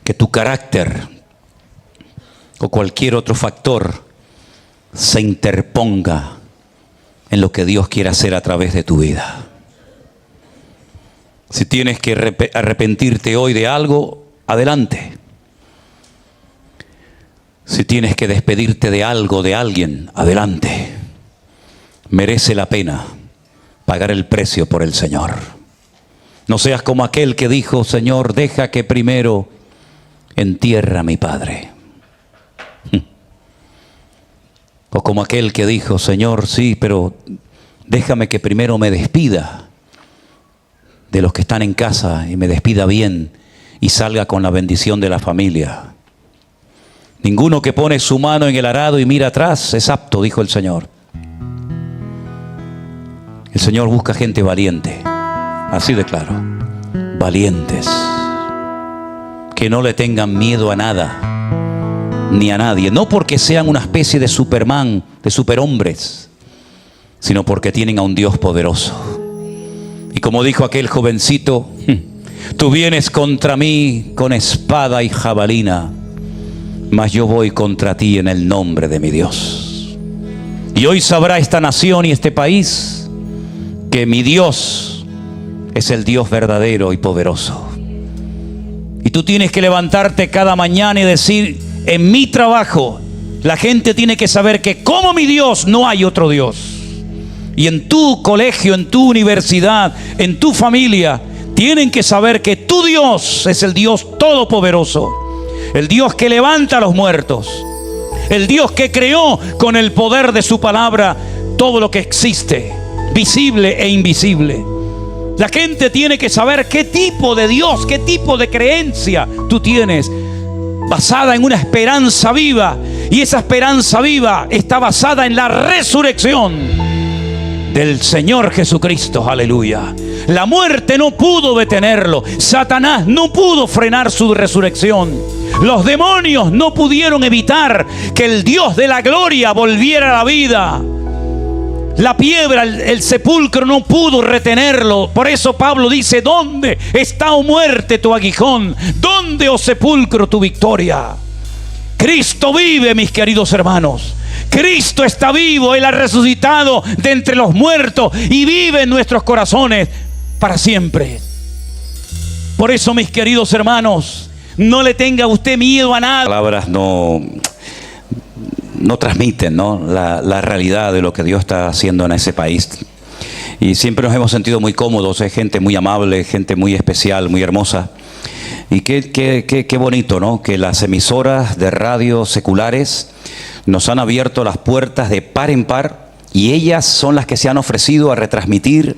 que tu carácter o cualquier otro factor se interponga en lo que Dios quiere hacer a través de tu vida. Si tienes que arrepentirte hoy de algo, adelante. Si tienes que despedirte de algo, de alguien, adelante. Merece la pena pagar el precio por el Señor. No seas como aquel que dijo: Señor, deja que primero entierre a mi padre. O como aquel que dijo: Señor, sí, pero déjame que primero me despida de los que están en casa y me despida bien y salga con la bendición de la familia. Ninguno que pone su mano en el arado y mira atrás es apto, dijo el Señor. El Señor busca gente valiente, así de claro, valientes, que no le tengan miedo a nada ni a nadie, no porque sean una especie de Superman, de superhombres, sino porque tienen a un Dios poderoso. Y como dijo aquel jovencito: tú vienes contra mí con espada y jabalina, mas yo voy contra ti en el nombre de mi Dios. Y hoy sabrá esta nación y este país que mi Dios es el Dios verdadero y poderoso. Y tú tienes que levantarte cada mañana y decir: en mi trabajo, la gente tiene que saber que como mi Dios no hay otro Dios. Y en tu colegio, en tu universidad, en tu familia, tienen que saber que tu Dios es el Dios todopoderoso. El Dios que levanta a los muertos. El Dios que creó con el poder de su palabra todo lo que existe, visible e invisible. La gente tiene que saber qué tipo de Dios, qué tipo de creencia tú tienes, basada en una esperanza viva. Y esa esperanza viva está basada en la resurrección del Señor Jesucristo. Aleluya. La muerte no pudo detenerlo. Satanás no pudo frenar su resurrección. Los demonios no pudieron evitar que el Dios de la gloria volviera a la vida. La piedra, el sepulcro no pudo retenerlo. Por eso Pablo dice: ¿dónde está, oh muerte, tu aguijón? ¿Dónde, oh sepulcro, tu victoria? Cristo vive, mis queridos hermanos. Cristo está vivo. Él ha resucitado de entre los muertos y vive en nuestros corazones para siempre. Por eso, mis queridos hermanos, no le tenga usted miedo a nada. Las palabras no transmiten, ¿no?, la realidad de lo que Dios está haciendo en ese país. Y siempre nos hemos sentido muy cómodos. Es gente muy amable, gente muy especial, muy hermosa. Y qué bonito, ¿no?, que las emisoras de radio seculares nos han abierto las puertas de par en par, y ellas son las que se han ofrecido a retransmitir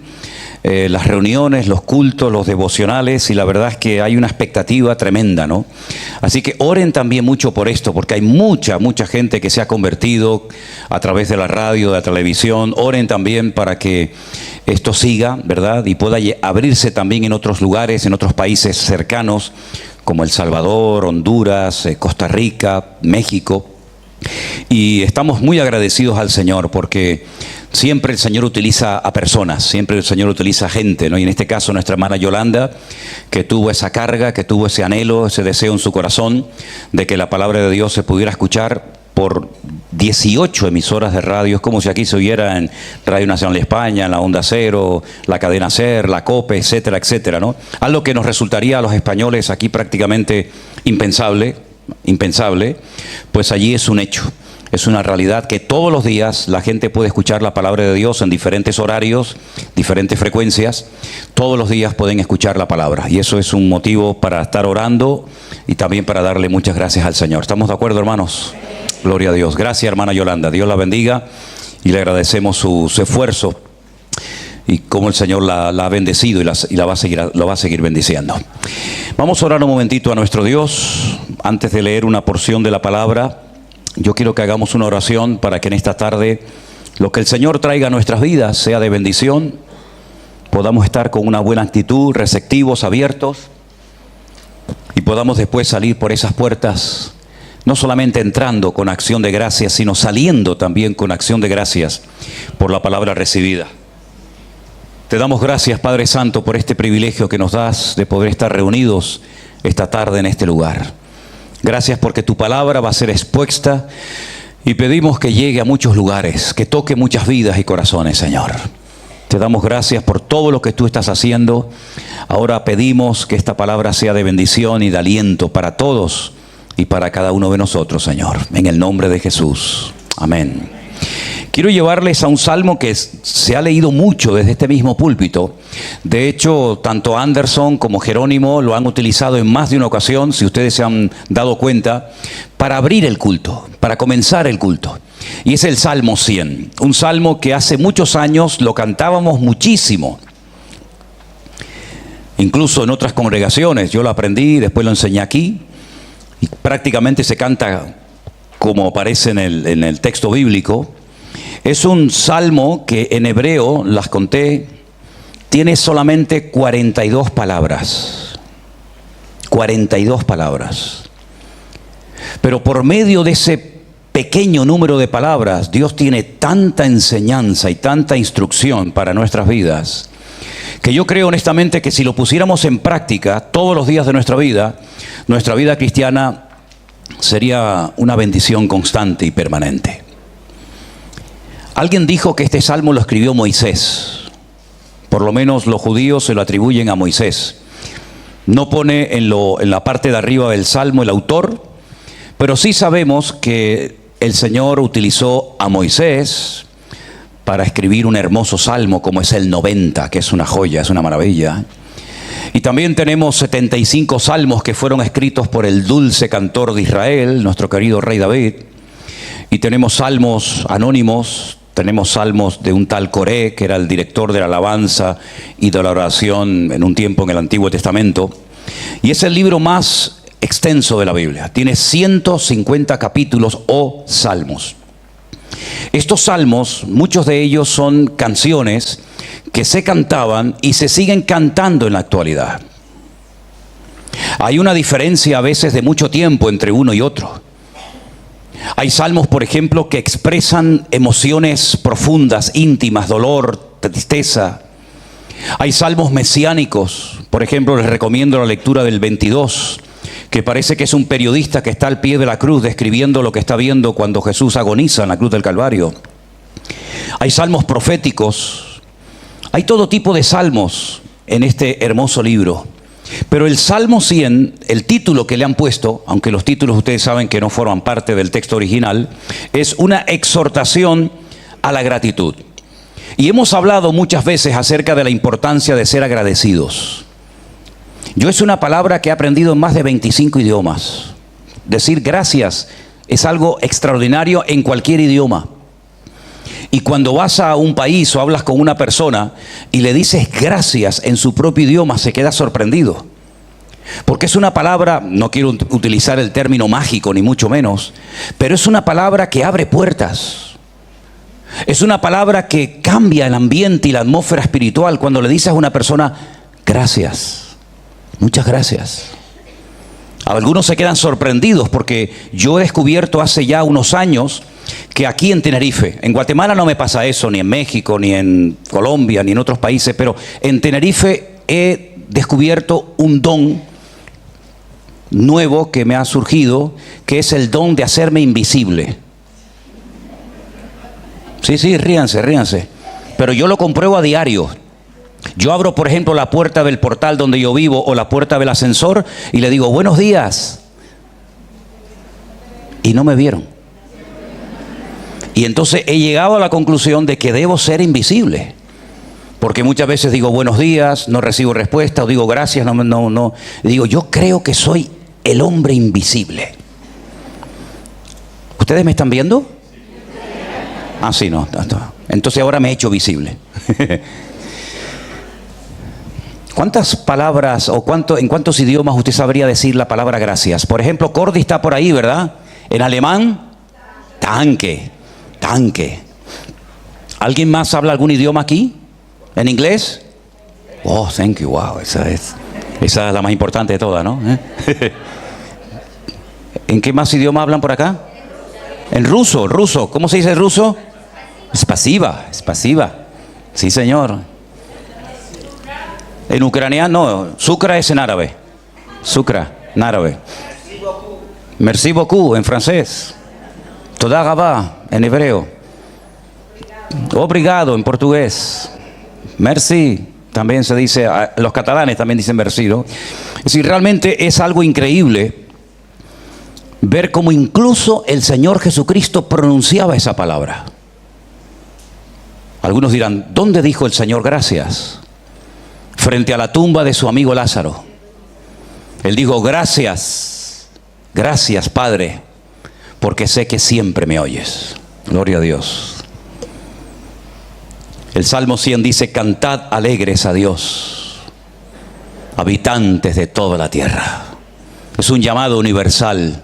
las reuniones, los cultos, los devocionales, y la verdad es que hay una expectativa tremenda, ¿no? Así que oren también mucho por esto, porque hay mucha gente que se ha convertido a través de la radio, de la televisión. Oren también para que esto siga, ¿verdad?, y pueda abrirse también en otros lugares, en otros países cercanos, como El Salvador, Honduras, Costa Rica, México. Y estamos muy agradecidos al Señor, porque siempre el Señor utiliza a personas, siempre el Señor utiliza a gente, ¿no? Y en este caso nuestra hermana Yolanda, que tuvo esa carga, que tuvo ese anhelo, ese deseo en su corazón de que la palabra de Dios se pudiera escuchar por 18 emisoras de radio. Es como si aquí se oyera en Radio Nacional de España, en la Onda Cero, la Cadena Ser, la COPE, etcétera, etcétera, ¿no? Algo que nos resultaría a los españoles aquí prácticamente impensable, pues allí es un hecho. Es una realidad que todos los días la gente puede escuchar la palabra de Dios en diferentes horarios, diferentes frecuencias. Todos los días pueden escuchar la palabra. Y eso es un motivo para estar orando y también para darle muchas gracias al Señor. ¿Estamos de acuerdo, hermanos? Gloria a Dios. Gracias, hermana Yolanda. Dios la bendiga y le agradecemos su esfuerzo y cómo el Señor la ha bendecido y lo va a seguir bendiciendo. Vamos a orar un momentito a nuestro Dios. Antes de leer una porción de la palabra, yo quiero que hagamos una oración para que en esta tarde lo que el Señor traiga a nuestras vidas sea de bendición, podamos estar con una buena actitud, receptivos, abiertos, y podamos después salir por esas puertas, no solamente entrando con acción de gracias, sino saliendo también con acción de gracias por la palabra recibida. Te damos gracias, Padre Santo, por este privilegio que nos das de poder estar reunidos esta tarde en este lugar. Gracias porque tu palabra va a ser expuesta y pedimos que llegue a muchos lugares, que toque muchas vidas y corazones, Señor. Te damos gracias por todo lo que tú estás haciendo. Ahora pedimos que esta palabra sea de bendición y de aliento para todos y para cada uno de nosotros, Señor. En el nombre de Jesús. Amén. Quiero llevarles a un salmo que se ha leído mucho desde este mismo púlpito. De hecho, tanto Anderson como Jerónimo lo han utilizado en más de una ocasión, si ustedes se han dado cuenta, para abrir el culto, para comenzar el culto. Y es el Salmo 100, un salmo que hace muchos años lo cantábamos muchísimo. Incluso en otras congregaciones, yo lo aprendí, después lo enseñé aquí, y prácticamente se canta como aparece en el texto bíblico. Es un salmo que en hebreo, las conté, tiene solamente 42 palabras. 42 palabras. Pero por medio de ese pequeño número de palabras, Dios tiene tanta enseñanza y tanta instrucción para nuestras vidas, que yo creo honestamente que si lo pusiéramos en práctica todos los días de nuestra vida cristiana sería una bendición constante y permanente. Alguien dijo que este salmo lo escribió Moisés. Por lo menos los judíos se lo atribuyen a Moisés. No pone en la parte de arriba del salmo el autor, pero sí sabemos que el Señor utilizó a Moisés para escribir un hermoso salmo como es el 90, que es una joya, es una maravilla. Y también tenemos 75 salmos que fueron escritos por el dulce cantor de Israel, nuestro querido rey David. Y tenemos salmos anónimos. Tenemos salmos de un tal Coré, que era el director de la alabanza y de la oración en un tiempo en el Antiguo Testamento. Y es el libro más extenso de la Biblia. Tiene 150 capítulos o salmos. Estos salmos, muchos de ellos son canciones que se cantaban y se siguen cantando en la actualidad. Hay una diferencia a veces de mucho tiempo entre uno y otro. Hay salmos, por ejemplo, que expresan emociones profundas, íntimas, dolor, tristeza. Hay salmos mesiánicos. Por ejemplo, les recomiendo la lectura del 22, que parece que es un periodista que está al pie de la cruz describiendo lo que está viendo cuando Jesús agoniza en la cruz del Calvario. Hay salmos proféticos. Hay todo tipo de salmos en este hermoso libro. Pero el Salmo 100, el título que le han puesto, aunque los títulos ustedes saben que no forman parte del texto original, es una exhortación a la gratitud. Y hemos hablado muchas veces acerca de la importancia de ser agradecidos. Yo es una palabra que he aprendido en más de 25 idiomas. Decir gracias es algo extraordinario en cualquier idioma. Y cuando vas a un país o hablas con una persona y le dices gracias en su propio idioma, se queda sorprendido. Porque es una palabra, no quiero utilizar el término mágico ni mucho menos, pero es una palabra que abre puertas. Es una palabra que cambia el ambiente y la atmósfera espiritual cuando le dices a una persona gracias, muchas gracias. Algunos se quedan sorprendidos porque yo he descubierto hace ya unos años que aquí en Tenerife, en Guatemala no me pasa eso, ni en México, ni en Colombia, ni en otros países, pero en Tenerife he descubierto un don nuevo que me ha surgido, que es el don de hacerme invisible. Sí, ríanse, ríanse. Pero yo lo compruebo a diario. Yo abro, por ejemplo, la puerta del portal donde yo vivo o la puerta del ascensor y le digo, buenos días. Y no me vieron. Y entonces he llegado a la conclusión de que debo ser invisible. Porque muchas veces digo buenos días, no recibo respuesta, o digo gracias, no. Y digo, yo creo que soy el hombre invisible. ¿Ustedes me están viendo? Ah, sí, no. Entonces ahora me he hecho visible. ¿Cuántas palabras o en cuántos idiomas usted sabría decir la palabra gracias? Por ejemplo, Cordy está por ahí, ¿verdad? En alemán, tanque. ¿Alguien más habla algún idioma aquí? ¿En inglés? Oh, thank you, wow, esa es la más importante de todas, ¿no? ¿En qué más idioma hablan por acá? En ruso. ¿Cómo se dice ruso? Spasiba. Sí, señor. En ucraniano, no, Sukra es en árabe. Sukra, en árabe. Merci beaucoup, en francés. Toda Rabá, en hebreo. Obrigado, en portugués. Merci, también se dice, los catalanes también dicen merci, ¿no? Es decir, realmente es algo increíble ver cómo incluso el Señor Jesucristo pronunciaba esa palabra. Algunos dirán, ¿dónde dijo el Señor gracias? Frente a la tumba de su amigo Lázaro. Él dijo, gracias, Padre, porque sé que siempre me oyes. Gloria a Dios. El Salmo 100 dice, cantad alegres a Dios, habitantes de toda la tierra. Es un llamado universal,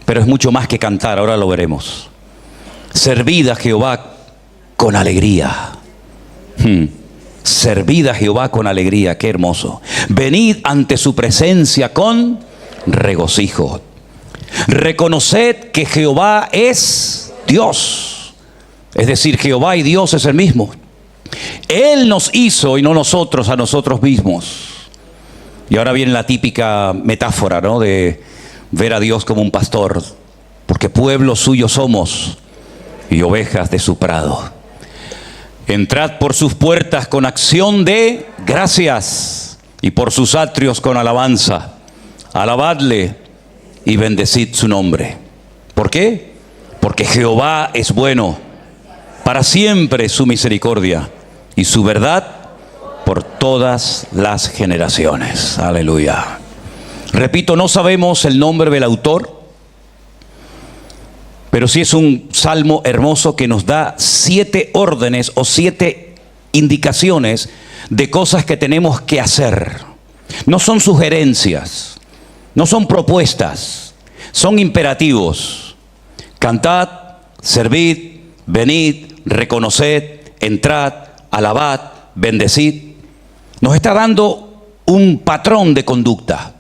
pero es mucho más que cantar, ahora lo veremos. Servid a Jehová con alegría. Servid a Jehová con alegría, qué hermoso. Venid ante su presencia con regocijo. Reconoced que Jehová es Dios. Es decir, Jehová y Dios es el mismo. Él nos hizo y no nosotros a nosotros mismos. Y ahora viene la típica metáfora, ¿no? De ver a Dios como un pastor. Porque pueblo suyo somos y ovejas de su prado. Entrad por sus puertas con acción de gracias y por sus atrios con alabanza. Alabadle y bendecid su nombre. ¿Por qué? Porque Jehová es bueno, para siempre su misericordia y su verdad por todas las generaciones. Aleluya. Repito, no sabemos el nombre del autor, pero sí es un salmo hermoso que nos da 7 órdenes o 7 indicaciones de cosas que tenemos que hacer. No son sugerencias, no son propuestas, son imperativos. Cantad, servid, venid, reconoced, entrad, alabad, bendecid. Nos está dando un patrón de conducta.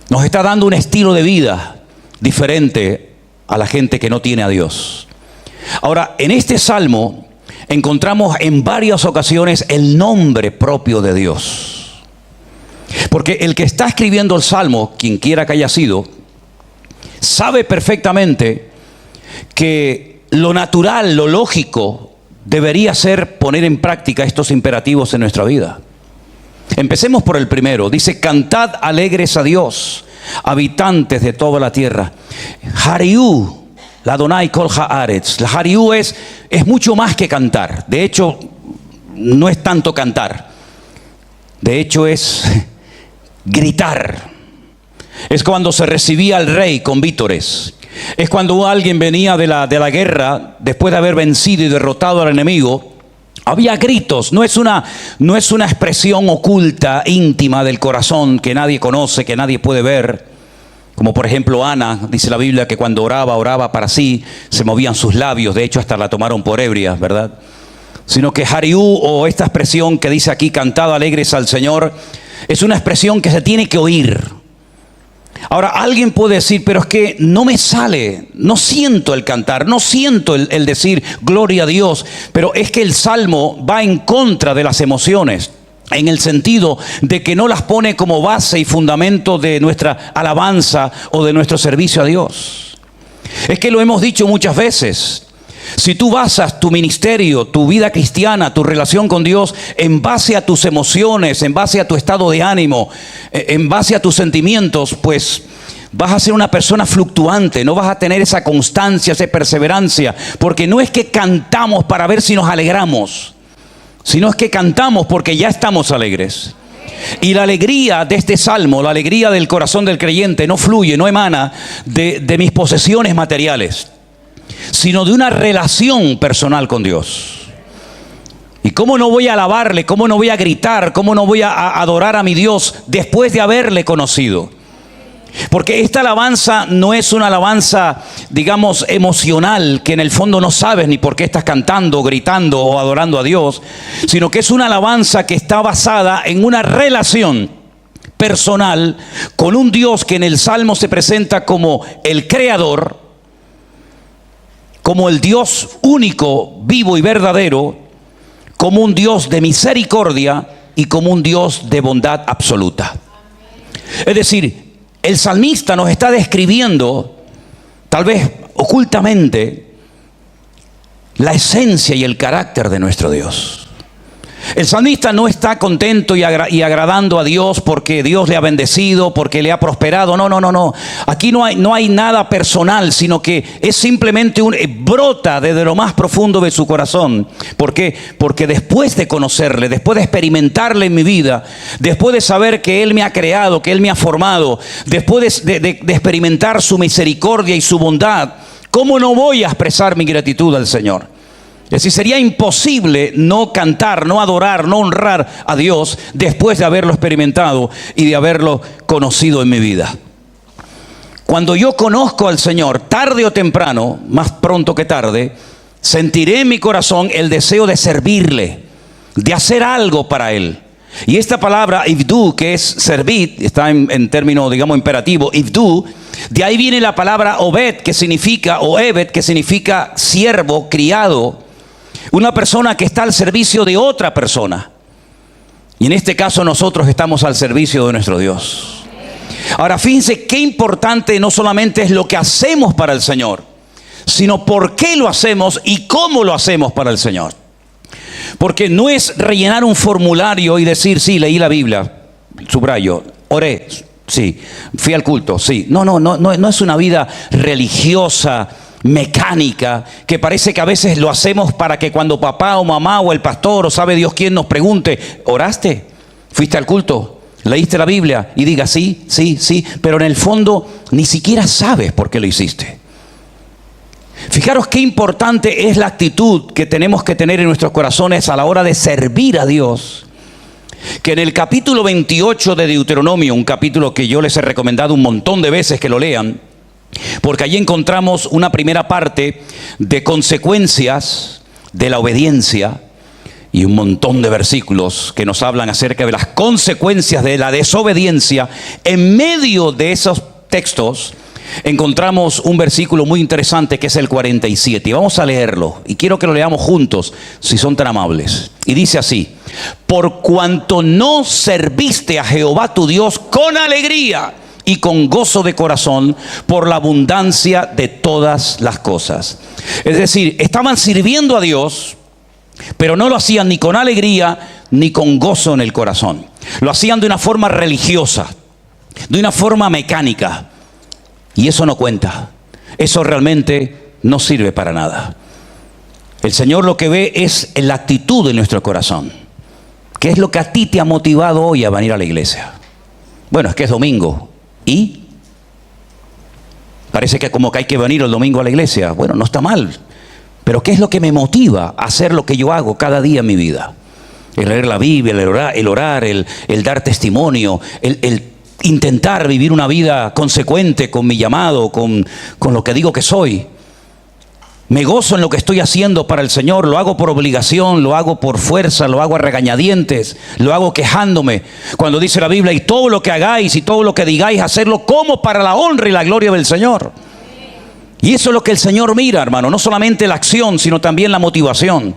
Nos está dando un estilo de vida diferente a la gente que no tiene a Dios. Ahora, en este salmo encontramos en varias ocasiones el nombre propio de Dios. Porque el que está escribiendo el salmo, quien quiera que haya sido, sabe perfectamente que lo natural, lo lógico, debería ser poner en práctica estos imperativos en nuestra vida. Empecemos por el primero. Dice: cantad alegres a Dios, habitantes de toda la tierra. Hariú, la Adonai kol haaretz. La Hariú es mucho más que cantar. De hecho, no es tanto cantar. De hecho, es gritar. Es cuando se recibía al rey con vítores. Es cuando alguien venía de la guerra, después de haber vencido y derrotado al enemigo. Había gritos. No es una expresión oculta, íntima del corazón que nadie conoce, que nadie puede ver. Como por ejemplo Ana, dice la Biblia que cuando oraba para sí, se movían sus labios. De hecho, hasta la tomaron por ebria, ¿verdad? Sino que Hariú, o esta expresión que dice aquí, cantad alegres al Señor, es una expresión que se tiene que oír. Ahora, alguien puede decir: pero es que no me sale, no siento el cantar, no siento el decir gloria a Dios. Pero es que el salmo va en contra de las emociones, en el sentido de que no las pone como base y fundamento de nuestra alabanza o de nuestro servicio a Dios. Es que lo hemos dicho muchas veces. Si tú basas tu ministerio, tu vida cristiana, tu relación con Dios en base a tus emociones, en base a tu estado de ánimo, en base a tus sentimientos, pues vas a ser una persona fluctuante, no vas a tener esa constancia, esa perseverancia, porque no es que cantamos para ver si nos alegramos, sino es que cantamos porque ya estamos alegres. Y la alegría de este salmo, la alegría del corazón del creyente no fluye, no emana de mis posesiones materiales, sino de una relación personal con Dios. ¿Y cómo no voy a alabarle? ¿Cómo no voy a gritar? ¿Cómo no voy a adorar a mi Dios después de haberle conocido? Porque esta alabanza no es una alabanza, digamos, emocional, que en el fondo no sabes ni por qué estás cantando, gritando o adorando a Dios, sino que es una alabanza que está basada en una relación personal con un Dios que en el Salmo se presenta como el Creador, como el Dios único, vivo y verdadero, como un Dios de misericordia y como un Dios de bondad absoluta. Es decir, el salmista nos está describiendo, tal vez ocultamente, la esencia y el carácter de nuestro Dios. El salmista no está contento y agradando a Dios porque Dios le ha bendecido, porque le ha prosperado. No. Aquí no hay nada personal, sino que es simplemente brota desde lo más profundo de su corazón. ¿Por qué? Porque después de conocerle, después de experimentarle en mi vida, después de saber que Él me ha creado, que Él me ha formado, después de experimentar su misericordia y su bondad, ¿cómo no voy a expresar mi gratitud al Señor? Es decir, sería imposible no cantar, no adorar, no honrar a Dios después de haberlo experimentado y de haberlo conocido en mi vida. Cuando yo conozco al Señor, tarde o temprano, más pronto que tarde, sentiré en mi corazón el deseo de servirle, de hacer algo para Él. Y esta palabra ivdu, que es servir, está en término, digamos, imperativo, ivdu, de ahí viene la palabra obed, que significa, o ebed, que significa siervo, criado. Una persona que está al servicio de otra persona. Y en este caso nosotros estamos al servicio de nuestro Dios. Ahora fíjense qué importante no solamente es lo que hacemos para el Señor, sino por qué lo hacemos y cómo lo hacemos para el Señor. Porque no es rellenar un formulario y decir: sí, leí la Biblia, subrayo, oré, sí, fui al culto, sí. No es una vida religiosa, mecánica, que parece que a veces lo hacemos para que cuando papá o mamá o el pastor o sabe Dios quién nos pregunte: ¿oraste? ¿Fuiste al culto? ¿Leíste la Biblia? Y diga sí, pero en el fondo ni siquiera sabes por qué lo hiciste. Fijaros qué importante es la actitud que tenemos que tener en nuestros corazones a la hora de servir a Dios. Que en el capítulo 28 de Deuteronomio, un capítulo que yo les he recomendado un montón de veces que lo lean, porque allí encontramos una primera parte de consecuencias de la obediencia. y un montón de versículos que nos hablan acerca de las consecuencias de la desobediencia. En medio de esos textos encontramos un versículo muy interesante que es el 47. Y vamos a leerlo. Y quiero que lo leamos juntos, si son tan amables. Y dice así: por cuanto no serviste a Jehová tu Dios con alegría y con gozo de corazón por la abundancia de todas las cosas. Es decir, estaban sirviendo a Dios, pero no lo hacían ni con alegría ni con gozo en el corazón. Lo hacían de una forma religiosa, de una forma mecánica. Y eso no cuenta. Eso realmente no sirve para nada. El Señor lo que ve es la actitud de nuestro corazón. ¿Qué es lo que a ti te ha motivado hoy a venir a la iglesia? Bueno, es que es domingo. ¿Y? Parece que como que hay que venir el domingo a la iglesia. Bueno, no está mal. Pero ¿qué es lo que me motiva a hacer lo que yo hago cada día en mi vida? El leer la Biblia, el orar, el dar testimonio, el intentar vivir una vida consecuente con mi llamado, con lo que digo que soy. Me gozo en lo que estoy haciendo para el Señor. Lo hago por obligación, lo hago por fuerza, lo hago a regañadientes, lo hago quejándome. Cuando dice la Biblia: y todo lo que hagáis y todo lo que digáis, hacerlo como para la honra y la gloria del Señor. Y eso es lo que el Señor mira, hermano. No solamente la acción, sino también la motivación.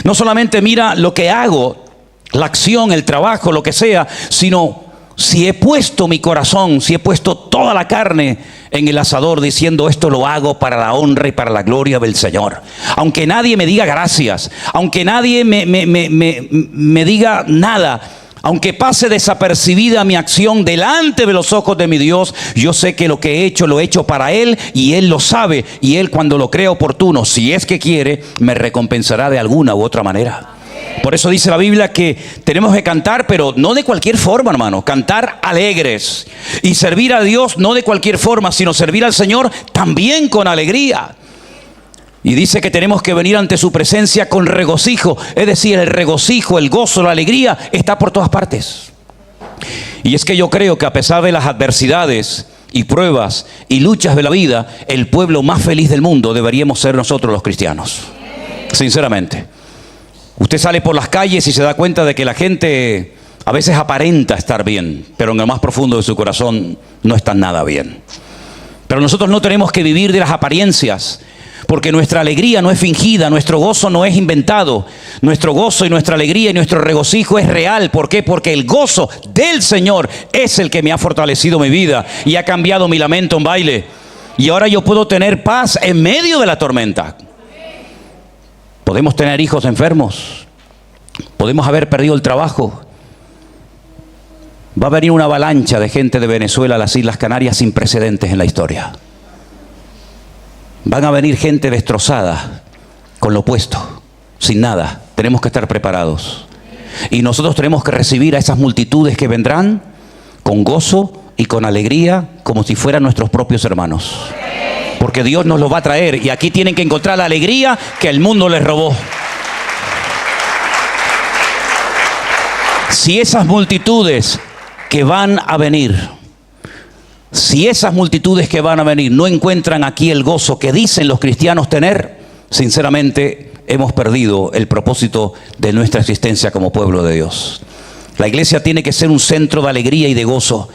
No solamente mira lo que hago, la acción, el trabajo, lo que sea, sino si he puesto mi corazón, si he puesto toda la carne en el asador diciendo: esto lo hago para la honra y para la gloria del Señor. Aunque nadie me diga gracias, aunque nadie me diga nada, aunque pase desapercibida mi acción delante de los ojos de mi Dios, yo sé que lo que he hecho, lo he hecho para Él, y Él lo sabe, y Él, cuando lo cree oportuno, si es que quiere, me recompensará de alguna u otra manera. Por eso dice la Biblia que tenemos que cantar, pero no de cualquier forma, hermano. Cantar alegres. Y servir a Dios no de cualquier forma, sino servir al Señor también con alegría. Y dice que tenemos que venir ante su presencia con regocijo. Es decir, el regocijo, el gozo, la alegría está por todas partes. Y es que yo creo que a pesar de las adversidades y pruebas y luchas de la vida, el pueblo más feliz del mundo deberíamos ser nosotros los cristianos. Sinceramente. Usted sale por las calles y se da cuenta de que la gente a veces aparenta estar bien, pero en lo más profundo de su corazón no está nada bien. Pero nosotros no tenemos que vivir de las apariencias, porque nuestra alegría no es fingida, nuestro gozo no es inventado. Nuestro gozo y nuestra alegría y nuestro regocijo es real. ¿Por qué? Porque el gozo del Señor es el que me ha fortalecido mi vida y ha cambiado mi lamento en baile. Y ahora yo puedo tener paz en medio de la tormenta. Podemos tener hijos enfermos, podemos haber perdido el trabajo. Va a venir una avalancha de gente de Venezuela a las Islas Canarias sin precedentes en la historia. Van a venir gente destrozada, con lo puesto, sin nada. Tenemos que estar preparados. Y nosotros tenemos que recibir a esas multitudes que vendrán con gozo y con alegría, como si fueran nuestros propios hermanos. Porque Dios nos lo va a traer, y aquí tienen que encontrar la alegría que el mundo les robó. Si esas multitudes que van a venir, no encuentran aquí el gozo que dicen los cristianos tener, sinceramente hemos perdido el propósito de nuestra existencia como pueblo de Dios. La iglesia tiene que ser un centro de alegría y de gozo.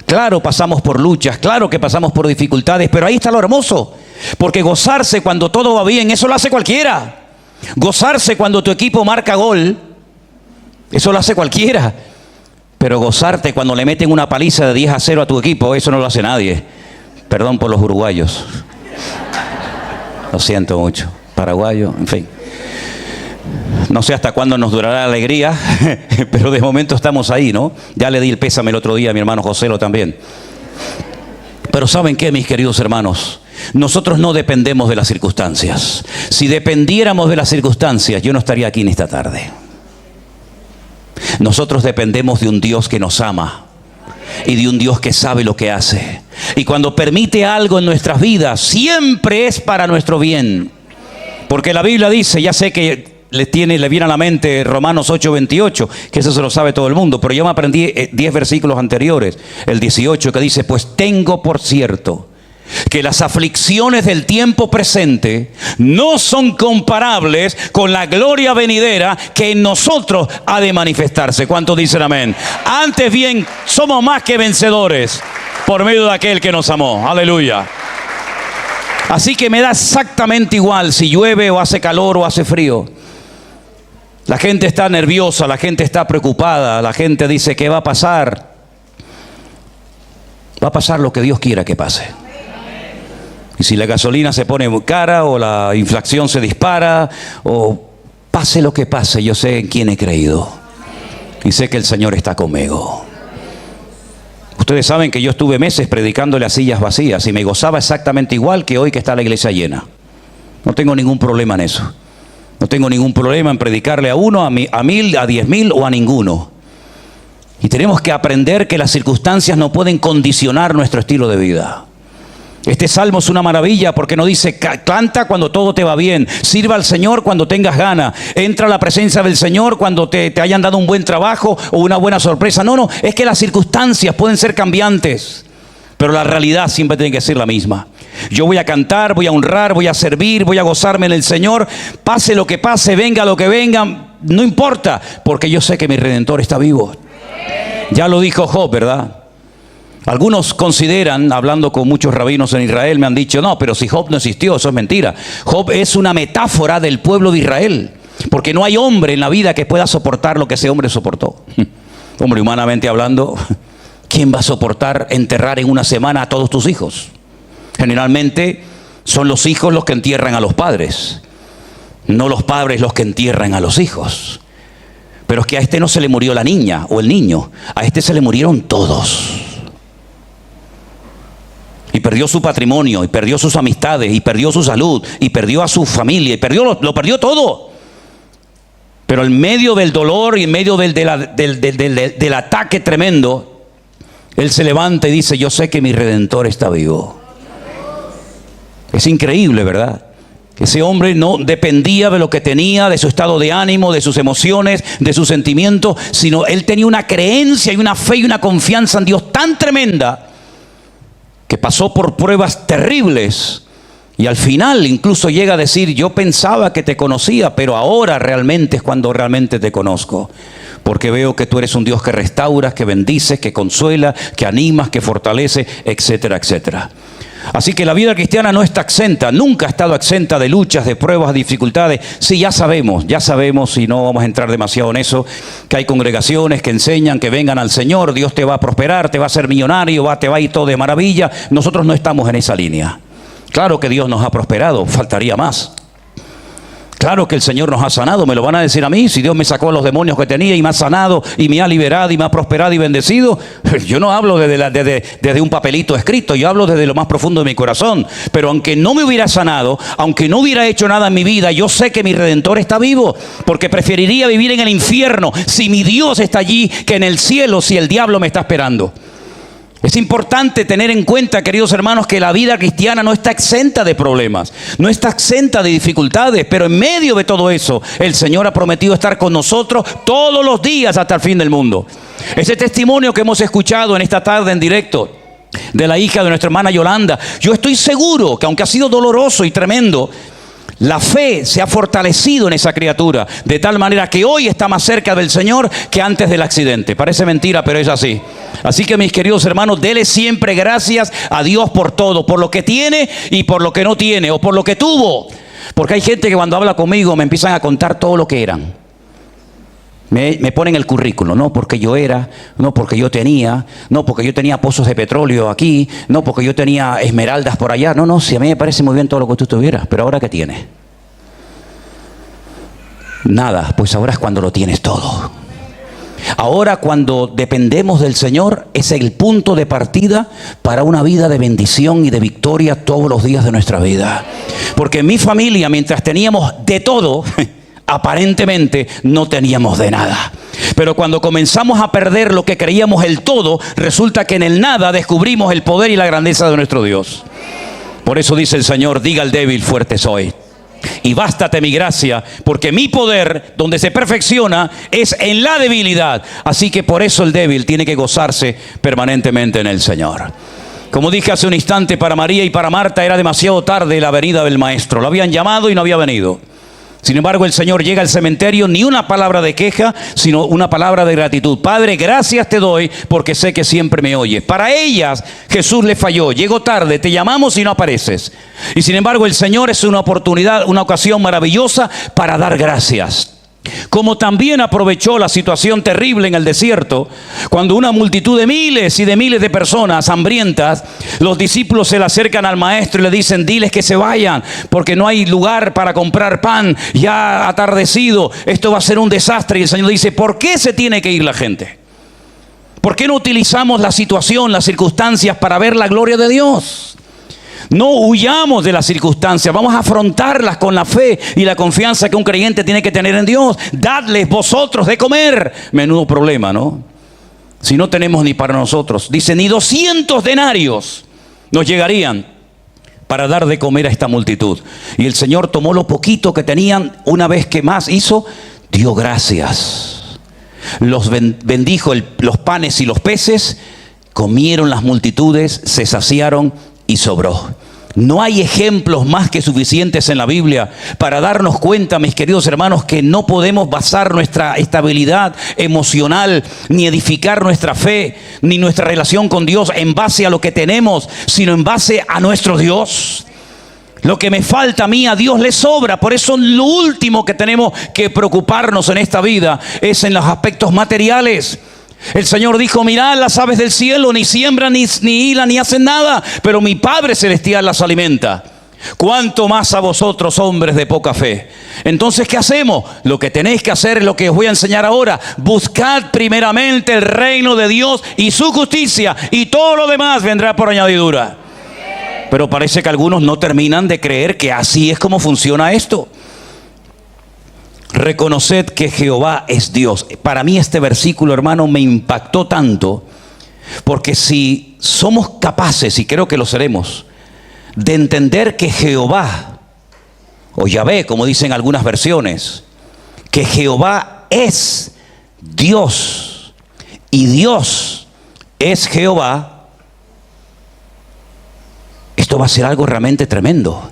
Claro, pasamos por luchas, claro que pasamos por dificultades, pero ahí está lo hermoso. Porque gozarse cuando todo va bien, eso lo hace cualquiera. Gozarse cuando tu equipo marca gol, eso lo hace cualquiera. Pero gozarte cuando le meten una paliza de 10-0 a tu equipo, eso no lo hace nadie. Perdón por los uruguayos. Lo siento mucho. Paraguayo, en fin. No sé hasta cuándo nos durará la alegría, pero de momento estamos ahí, ¿no? Ya le di el pésame el otro día a mi hermano Joselo también. Pero ¿saben qué, mis queridos hermanos? Nosotros no dependemos de las circunstancias. Si dependiéramos de las circunstancias, yo no estaría aquí en esta tarde. Nosotros dependemos de un Dios que nos ama y de un Dios que sabe lo que hace. Y cuando permite algo en nuestras vidas, siempre es para nuestro bien. Porque la Biblia dice, ya sé que le viene a la mente Romanos 8:28, que eso se lo sabe todo el mundo, pero yo me aprendí 10 versículos anteriores, el 18, que dice: pues tengo por cierto que las aflicciones del tiempo presente no son comparables con la gloria venidera que en nosotros ha de manifestarse. ¿Cuántos dicen amén? Antes bien, somos más que vencedores por medio de aquel que nos amó. Aleluya. Así que me da exactamente igual si llueve o hace calor o hace frío. La gente está nerviosa, la gente está preocupada, la gente dice, ¿qué va a pasar? Va a pasar lo que Dios quiera que pase. Y si la gasolina se pone muy cara o la inflación se dispara o pase lo que pase, yo sé en quién he creído y sé que el Señor está conmigo. Ustedes saben que yo estuve meses predicándole a sillas vacías y me gozaba exactamente igual que hoy que está la iglesia llena. No tengo ningún problema en eso. No tengo ningún problema en predicarle a uno, a 1000, a 10.000 o a ninguno. Y tenemos que aprender que las circunstancias no pueden condicionar nuestro estilo de vida. Este salmo es una maravilla porque no dice canta cuando todo te va bien, sirva al Señor cuando tengas ganas, entra a la presencia del Señor cuando te hayan dado un buen trabajo o una buena sorpresa. No, es que las circunstancias pueden ser cambiantes, pero la realidad siempre tiene que ser la misma. Yo voy a cantar, voy a honrar, voy a servir, voy a gozarme en el Señor, pase lo que pase, venga lo que venga, no importa, porque yo sé que mi Redentor está vivo. Ya lo dijo Job, ¿verdad? Algunos consideran, hablando con muchos rabinos en Israel, me han dicho, no, pero si Job no existió, eso es mentira. Job es una metáfora del pueblo de Israel, porque no hay hombre en la vida que pueda soportar lo que ese hombre soportó. Hombre, humanamente hablando, ¿quién va a soportar enterrar en una semana a todos tus hijos? Generalmente son los hijos los que entierran a los padres, no los padres los que entierran a los hijos. Pero es que a este no se le murió la niña o el niño, a este se le murieron todos. Y perdió su patrimonio, y perdió sus amistades, y perdió su salud, y perdió a su familia, y lo perdió todo. Pero en medio del dolor y en medio del ataque tremendo, él se levanta y dice, yo sé que mi Redentor está vivo. Es increíble, ¿verdad? Ese hombre no dependía de lo que tenía, de su estado de ánimo, de sus emociones, de sus sentimientos, sino él tenía una creencia y una fe y una confianza en Dios tan tremenda que pasó por pruebas terribles y al final incluso llega a decir, yo pensaba que te conocía, pero ahora realmente es cuando realmente te conozco, porque veo que tú eres un Dios que restauras, que bendices, que consuela, que animas, que fortalece, etcétera, etcétera. Así que la vida cristiana no está exenta, nunca ha estado exenta de luchas, de pruebas, de dificultades. Sí, ya sabemos, y no vamos a entrar demasiado en eso, que hay congregaciones que enseñan que vengan al Señor, Dios te va a prosperar, te va a hacer millonario, te va a ir todo de maravilla. Nosotros no estamos en esa línea. Claro que Dios nos ha prosperado, faltaría más. Claro que el Señor nos ha sanado, me lo van a decir a mí, si Dios me sacó a los demonios que tenía y me ha sanado y me ha liberado y me ha prosperado y bendecido. Yo no hablo desde un papelito escrito, yo hablo desde lo más profundo de mi corazón. Pero aunque no me hubiera sanado, aunque no hubiera hecho nada en mi vida, yo sé que mi Redentor está vivo, porque preferiría vivir en el infierno si mi Dios está allí que en el cielo si el diablo me está esperando. Es importante tener en cuenta, queridos hermanos, que la vida cristiana no está exenta de problemas, no está exenta de dificultades, pero en medio de todo eso, el Señor ha prometido estar con nosotros todos los días hasta el fin del mundo. Ese testimonio que hemos escuchado en esta tarde en directo de la hija de nuestra hermana Yolanda, yo estoy seguro que aunque ha sido doloroso y tremendo, la fe se ha fortalecido en esa criatura, de tal manera que hoy está más cerca del Señor que antes del accidente. Parece mentira, pero es así. Así que mis queridos hermanos, dele siempre gracias a Dios por todo, por lo que tiene y por lo que no tiene, o por lo que tuvo. Porque hay gente que cuando habla conmigo me empiezan a contar todo lo que eran. Me ponen el currículum, no porque yo era, no porque yo tenía, no porque yo tenía pozos de petróleo aquí, no porque yo tenía esmeraldas por allá. No, si a mí me parece muy bien todo lo que tú tuvieras, pero ahora ¿qué tienes? Nada, pues ahora es cuando lo tienes todo. Ahora cuando dependemos del Señor es el punto de partida para una vida de bendición y de victoria todos los días de nuestra vida. Porque en mi familia, mientras teníamos de todo, aparentemente no teníamos de nada. Pero cuando comenzamos a perder lo que creíamos el todo, resulta que en el nada descubrimos el poder y la grandeza de nuestro Dios. Por eso dice el Señor, diga al débil, fuerte soy. Y bástate mi gracia, porque mi poder, donde se perfecciona, es en la debilidad. Así que por eso el débil tiene que gozarse permanentemente en el Señor. Como dije hace un instante, para María y para Marta era demasiado tarde la venida del Maestro. Lo habían llamado y no había venido. Sin embargo, el Señor llega al cementerio, ni una palabra de queja, sino una palabra de gratitud. Padre, gracias te doy porque sé que siempre me oyes. Para ellas, Jesús le falló. Llegó tarde, te llamamos y no apareces. Y sin embargo, el Señor es una oportunidad, una ocasión maravillosa para dar gracias. Como también aprovechó la situación terrible en el desierto, cuando una multitud de miles y de miles de personas hambrientas, los discípulos se le acercan al maestro y le dicen: diles que se vayan, porque no hay lugar para comprar pan, ya ha atardecido, esto va a ser un desastre. Y el Señor dice: ¿por qué se tiene que ir la gente? ¿Por qué no utilizamos la situación, las circunstancias para ver la gloria de Dios? No huyamos de las circunstancias, vamos a afrontarlas con la fe y la confianza que un creyente tiene que tener en Dios. Dadles vosotros de comer. Menudo problema, ¿no? Si no tenemos ni para nosotros. Dice, ni 200 denarios nos llegarían para dar de comer a esta multitud. Y el Señor tomó lo poquito que tenían, una vez que más hizo, dio gracias. Los bendijo los panes y los peces, comieron las multitudes, se saciaron y sobró. No hay ejemplos más que suficientes en la Biblia para darnos cuenta, mis queridos hermanos, que no podemos basar nuestra estabilidad emocional, ni edificar nuestra fe, ni nuestra relación con Dios en base a lo que tenemos, sino en base a nuestro Dios. Lo que me falta a mí, a Dios le sobra. Por eso lo último que tenemos que preocuparnos en esta vida es en los aspectos materiales. El Señor dijo: mirad las aves del cielo, ni siembran, ni hilan, ni hacen nada, pero mi Padre Celestial las alimenta. ¿Cuánto más a vosotros, hombres de poca fe? Entonces, ¿qué hacemos? Lo que tenéis que hacer es lo que os voy a enseñar ahora. Buscad primeramente el reino de Dios y su justicia, y todo lo demás vendrá por añadidura. Pero parece que algunos no terminan de creer que así es como funciona esto. Reconoced que Jehová es Dios. Para mí este versículo, hermano, me impactó tanto, porque si somos capaces, y creo que lo seremos, de entender que Jehová, o Yahvé, como dicen algunas versiones, que Jehová es Dios y Dios es Jehová, esto va a ser algo realmente tremendo,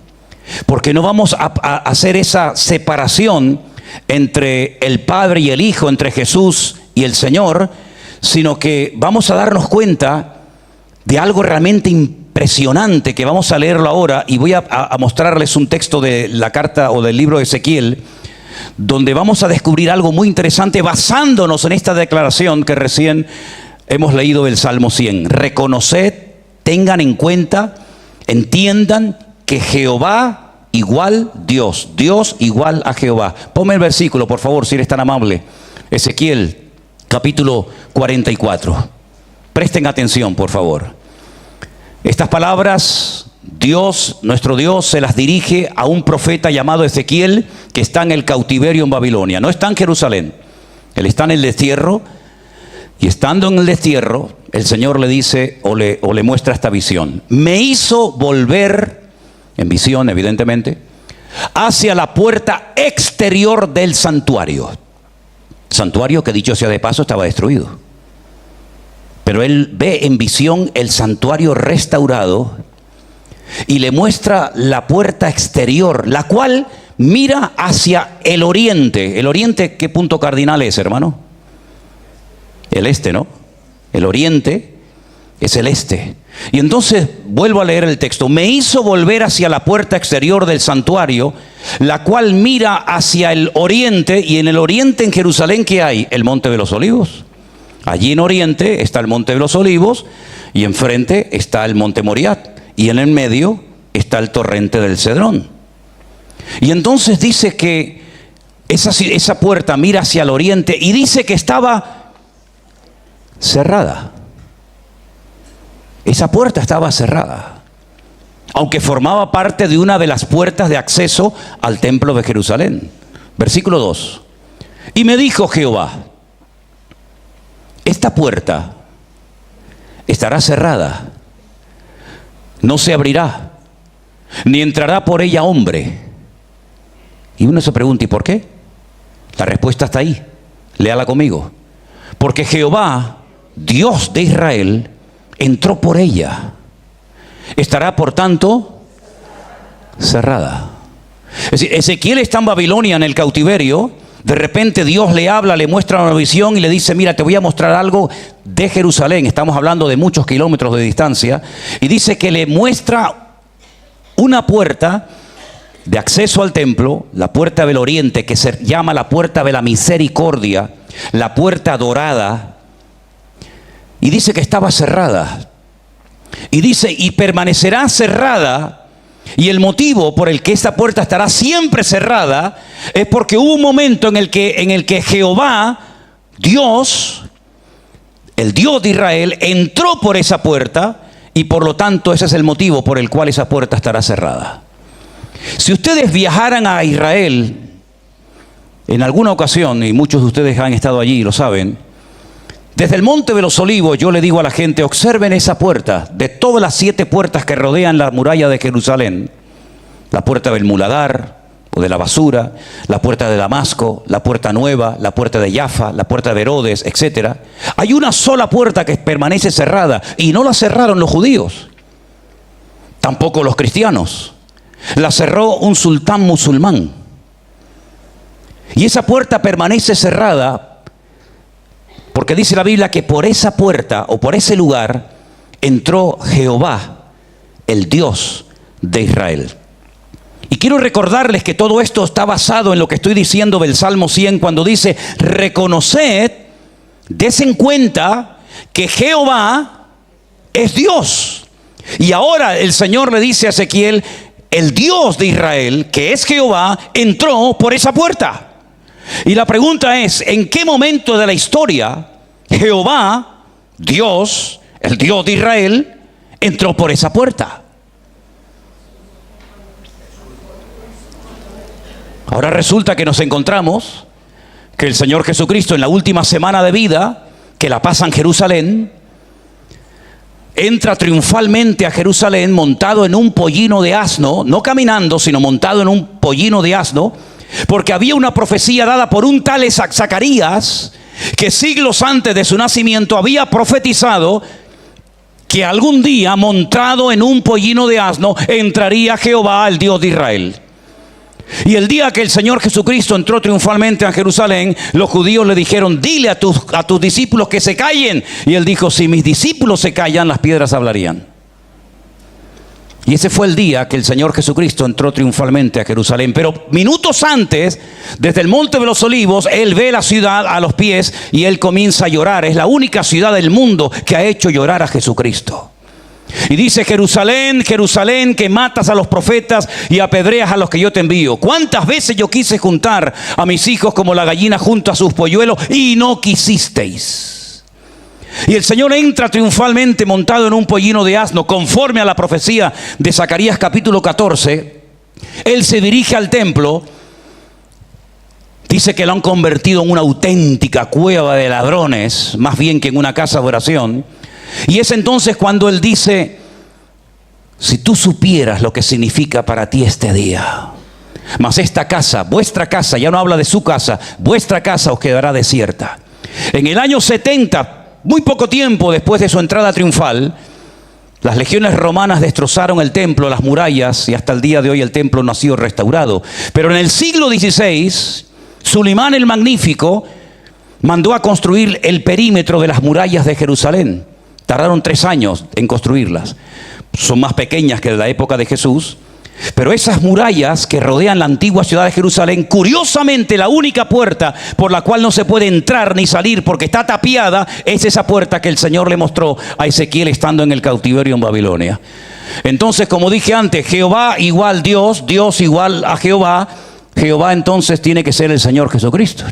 porque no vamos a hacer esa separación entre el Padre y el Hijo, entre Jesús y el Señor, sino que vamos a darnos cuenta de algo realmente impresionante que vamos a leerlo ahora, y voy a mostrarles un texto de la carta o del libro de Ezequiel, donde vamos a descubrir algo muy interesante basándonos en esta declaración que recién hemos leído del Salmo 100. Reconoced, tengan en cuenta, entiendan que Jehová igual Dios, Dios igual a Jehová. Ponme el versículo, por favor, si eres tan amable. Ezequiel, capítulo 44. Presten atención, por favor. Estas palabras, Dios, nuestro Dios, se las dirige a un profeta llamado Ezequiel, que está en el cautiverio en Babilonia. No está en Jerusalén. Él está en el destierro, y estando en el destierro, el Señor le dice o le muestra esta visión. Me hizo volver, en visión evidentemente, hacia la puerta exterior del santuario. Santuario que, dicho sea de paso, estaba destruido. Pero él ve en visión el santuario restaurado y le muestra la puerta exterior, la cual mira hacia el oriente. ¿El oriente qué punto cardinal es, hermano? El este, ¿no? El oriente es el este. Y entonces vuelvo a leer el texto. Me hizo volver hacia la puerta exterior del santuario, la cual mira hacia el oriente. Y en el oriente, en Jerusalén, ¿qué hay? El Monte de los Olivos. Allí en oriente está el Monte de los Olivos, y enfrente está el Monte Moriat, y en el medio está el torrente del Cedrón. Y entonces dice que esa puerta mira hacia el oriente, y dice que estaba cerrada. Esa puerta estaba cerrada, aunque formaba parte de una de las puertas de acceso al templo de Jerusalén. Versículo 2. Y me dijo Jehová: esta puerta estará cerrada, no se abrirá, ni entrará por ella hombre. Y uno se pregunta: ¿y por qué? La respuesta está ahí. Léala conmigo. Porque Jehová, Dios de Israel, entró por ella. estará por tanto cerrada. Es decir, Ezequiel está en Babilonia en el cautiverio. De repente Dios le habla, le muestra una visión y le dice: mira, te voy a mostrar algo de Jerusalén. Estamos hablando de muchos kilómetros de distancia. Y dice que le muestra una puerta de acceso al templo, la puerta del oriente, que se llama la puerta de la misericordia, la puerta dorada. Y dice que estaba cerrada. Y dice: y permanecerá cerrada. Y el motivo por el que esta puerta estará siempre cerrada es porque hubo un momento en el que Jehová, Dios, el Dios de Israel, entró por esa puerta, y por lo tanto ese es el motivo por el cual esa puerta estará cerrada. Si ustedes viajaran a Israel en alguna ocasión, y muchos de ustedes han estado allí y lo saben, desde el Monte de los Olivos yo le digo a la gente: observen esa puerta. De todas las 7 puertas que rodean la muralla de Jerusalén, la puerta del Muladar o de la basura, la puerta de Damasco, la puerta nueva, la puerta de Jaffa, la puerta de Herodes, etc. Hay una sola puerta que permanece cerrada, y no la cerraron los judíos, tampoco los cristianos. La cerró un sultán musulmán. Y esa puerta permanece cerrada porque dice la Biblia que por esa puerta o por ese lugar entró Jehová, el Dios de Israel. Y quiero recordarles que todo esto está basado en lo que estoy diciendo del Salmo 100, cuando dice: reconoced, desen cuenta que Jehová es Dios. Y ahora el Señor le dice a Ezequiel: el Dios de Israel, que es Jehová, entró por esa puerta. Y la pregunta es: ¿en qué momento de la historia Jehová, Dios, el Dios de Israel, entró por esa puerta? Ahora resulta que nos encontramos que el Señor Jesucristo, en la última semana de vida, que la pasa en Jerusalén, entra triunfalmente a Jerusalén montado en un pollino de asno, no caminando, sino montado en un pollino de asno, porque había una profecía dada por un tal Zacarías, que siglos antes de su nacimiento había profetizado que algún día, montado en un pollino de asno, entraría Jehová, el Dios de Israel. Y el día que el Señor Jesucristo entró triunfalmente a Jerusalén, los judíos le dijeron: dile a tus discípulos que se callen. Y él dijo: si mis discípulos se callan, las piedras hablarían. Y ese fue el día que el Señor Jesucristo entró triunfalmente a Jerusalén. Pero minutos antes, desde el Monte de los Olivos, él ve la ciudad a los pies y él comienza a llorar. Es la única ciudad del mundo que ha hecho llorar a Jesucristo. Y dice: Jerusalén, Jerusalén, que matas a los profetas y apedreas a los que yo te envío. ¿Cuántas veces yo quise juntar a mis hijos como la gallina junta a sus polluelos y no quisisteis? Y el Señor entra triunfalmente montado en un pollino de asno, conforme a la profecía de Zacarías capítulo 14. Él se dirige al templo. Dice que lo han convertido en una auténtica cueva de ladrones, más bien que en una casa de oración. Y es entonces cuando él dice: si tú supieras lo que significa para ti este día, mas esta casa, vuestra casa, ya no habla de su casa, vuestra casa os quedará desierta. En el año 70, muy poco tiempo después de su entrada triunfal, las legiones romanas destrozaron el templo, las murallas, y hasta el día de hoy el templo no ha sido restaurado. Pero en el siglo XVI, Sulimán el Magnífico mandó a construir el perímetro de las murallas de Jerusalén. Tardaron 3 años en construirlas. Son más pequeñas que de la época de Jesús. Pero esas murallas que rodean la antigua ciudad de Jerusalén, curiosamente la única puerta por la cual no se puede entrar ni salir porque está tapiada, es esa puerta que el Señor le mostró a Ezequiel estando en el cautiverio en Babilonia. Entonces, como dije antes, Jehová igual Dios, Dios igual a Jehová. Jehová entonces tiene que ser el Señor Jesucristo.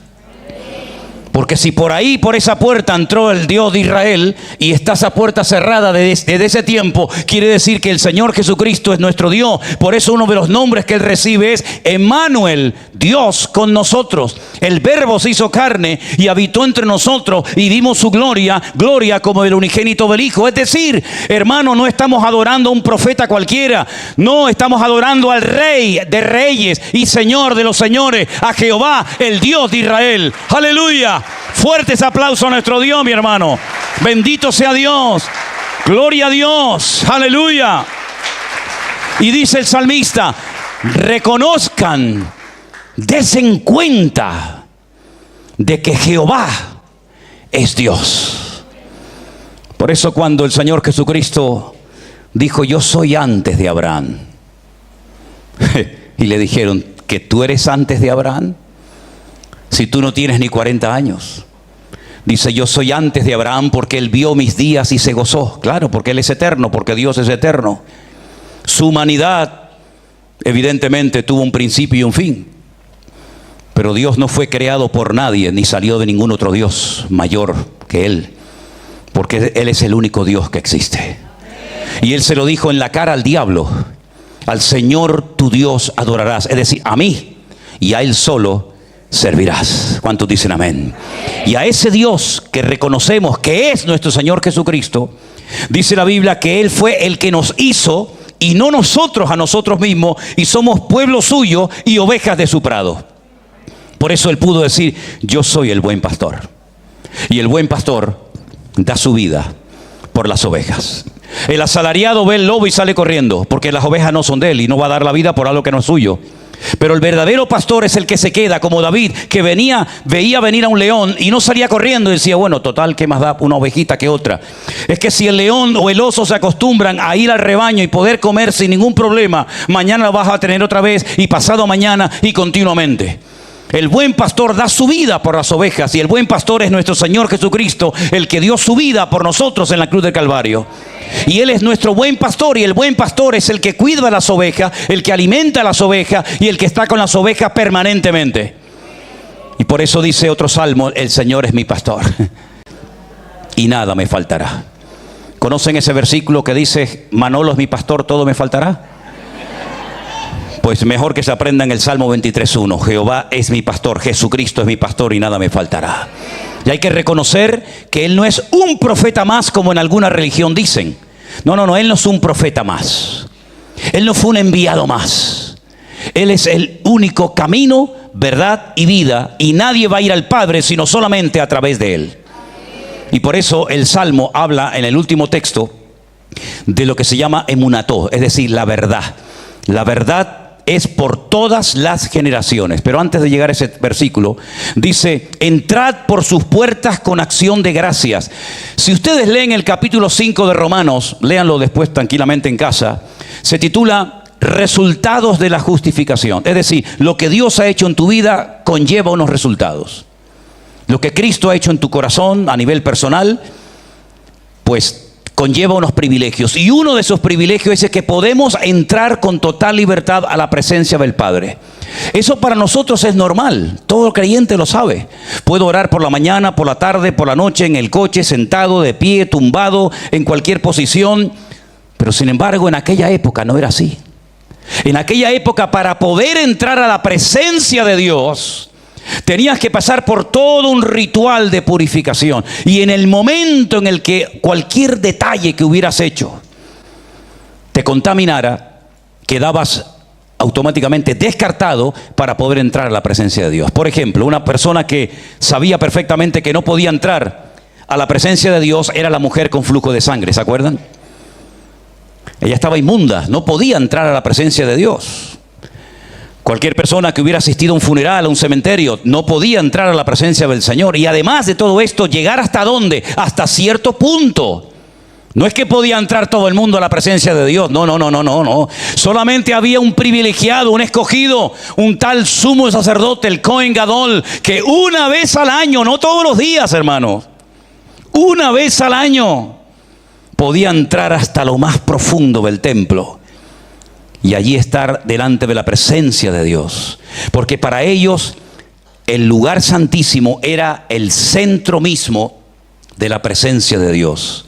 Porque si por ahí, por esa puerta entró el Dios de Israel y está esa puerta cerrada desde ese tiempo, quiere decir que el Señor Jesucristo es nuestro Dios. Por eso uno de los nombres que Él recibe es Emmanuel, Dios con nosotros. El Verbo se hizo carne y habitó entre nosotros y vimos su gloria, gloria como del unigénito del Hijo. Es decir, hermano, no estamos adorando a un profeta cualquiera. No, estamos adorando al Rey de Reyes y Señor de los Señores, a Jehová, el Dios de Israel. ¡Aleluya! Fuertes aplausos a nuestro Dios, mi hermano. Bendito sea Dios. Gloria a Dios. Aleluya. Y dice el salmista, reconozcan, desen cuenta de que Jehová es Dios. Por eso cuando el Señor Jesucristo dijo, yo soy antes de Abraham, y le dijeron, ¿que tú eres antes de Abraham? Si tú no tienes ni 40 años. Dice, yo soy antes de Abraham porque él vio mis días y se gozó. Claro, porque él es eterno, porque Dios es eterno. Su humanidad evidentemente tuvo un principio y un fin. Pero Dios no fue creado por nadie, ni salió de ningún otro Dios mayor que Él. Porque Él es el único Dios que existe. Y Él se lo dijo en la cara al diablo. Al Señor tu Dios adorarás. Es decir, a mí y a Él solo servirás. ¿Cuántos dicen amén? Y a ese Dios que reconocemos que es nuestro Señor Jesucristo, dice la Biblia que Él fue el que nos hizo y no nosotros a nosotros mismos, y somos pueblo suyo y ovejas de su prado. Por eso Él pudo decir, yo soy el buen pastor. Y el buen pastor da su vida por las ovejas. El asalariado ve el lobo y sale corriendo, porque las ovejas no son de él y no va a dar la vida por algo que no es suyo. Pero el verdadero pastor es el que se queda, como David, que veía venir a un león y no salía corriendo y decía, bueno, total, ¿qué más da una ovejita que otra? Es que si el león o el oso se acostumbran a ir al rebaño y poder comer sin ningún problema, mañana lo vas a tener otra vez y pasado mañana y continuamente. El buen pastor da su vida por las ovejas, y el buen pastor es nuestro Señor Jesucristo, el que dio su vida por nosotros en la cruz del Calvario. Y Él es nuestro buen pastor, y el buen pastor es el que cuida a las ovejas, el que alimenta a las ovejas y el que está con las ovejas permanentemente. Y por eso dice otro salmo, el Señor es mi pastor y nada me faltará. ¿Conocen ese versículo que dice, Manolo es mi pastor, todo me faltará? Pues mejor que se aprendan el Salmo 23:1. Jehová es mi pastor, Jesucristo es mi pastor y nada me faltará. Y hay que reconocer que Él no es un profeta más como en alguna religión dicen. No, Él no es un profeta más. Él no fue un enviado más. Él es el único camino, verdad y vida. Y nadie va a ir al Padre sino solamente a través de Él. Y por eso el Salmo habla en el último texto de lo que se llama emunató, es decir, la verdad. La verdad es por todas las generaciones. Pero antes de llegar a ese versículo, dice, entrad por sus puertas con acción de gracias. Si ustedes leen el capítulo 5 de Romanos, léanlo después tranquilamente en casa, se titula Resultados de la justificación. Es decir, lo que Dios ha hecho en tu vida conlleva unos resultados. Lo que Cristo ha hecho en tu corazón a nivel personal, pues conlleva unos privilegios, y uno de esos privilegios es que podemos entrar con total libertad a la presencia del Padre. Eso para nosotros es normal, todo creyente lo sabe. Puedo orar por la mañana, por la tarde, por la noche, en el coche, sentado, de pie, tumbado, en cualquier posición. Pero sin embargo en aquella época no era así. En aquella época, para poder entrar a la presencia de Dios, tenías que pasar por todo un ritual de purificación. Y en el momento en el que cualquier detalle que hubieras hecho te contaminara, quedabas automáticamente descartado para poder entrar a la presencia de Dios. Por ejemplo, una persona que sabía perfectamente que no podía entrar a la presencia de Dios era la mujer con flujo de sangre, ¿se acuerdan? Ella estaba inmunda, no podía entrar a la presencia de Dios. Cualquier persona que hubiera asistido a un funeral, a un cementerio, no podía entrar a la presencia del Señor. Y además de todo esto, llegar hasta dónde, hasta cierto punto. No es que podía entrar todo el mundo a la presencia de Dios. No. Solamente había un privilegiado, un escogido, un tal sumo sacerdote, el Cohen Gadol, que una vez al año, no todos los días, hermanos, una vez al año podía entrar hasta lo más profundo del templo y allí estar delante de la presencia de Dios. Porque para ellos el lugar santísimo era el centro mismo de la presencia de Dios.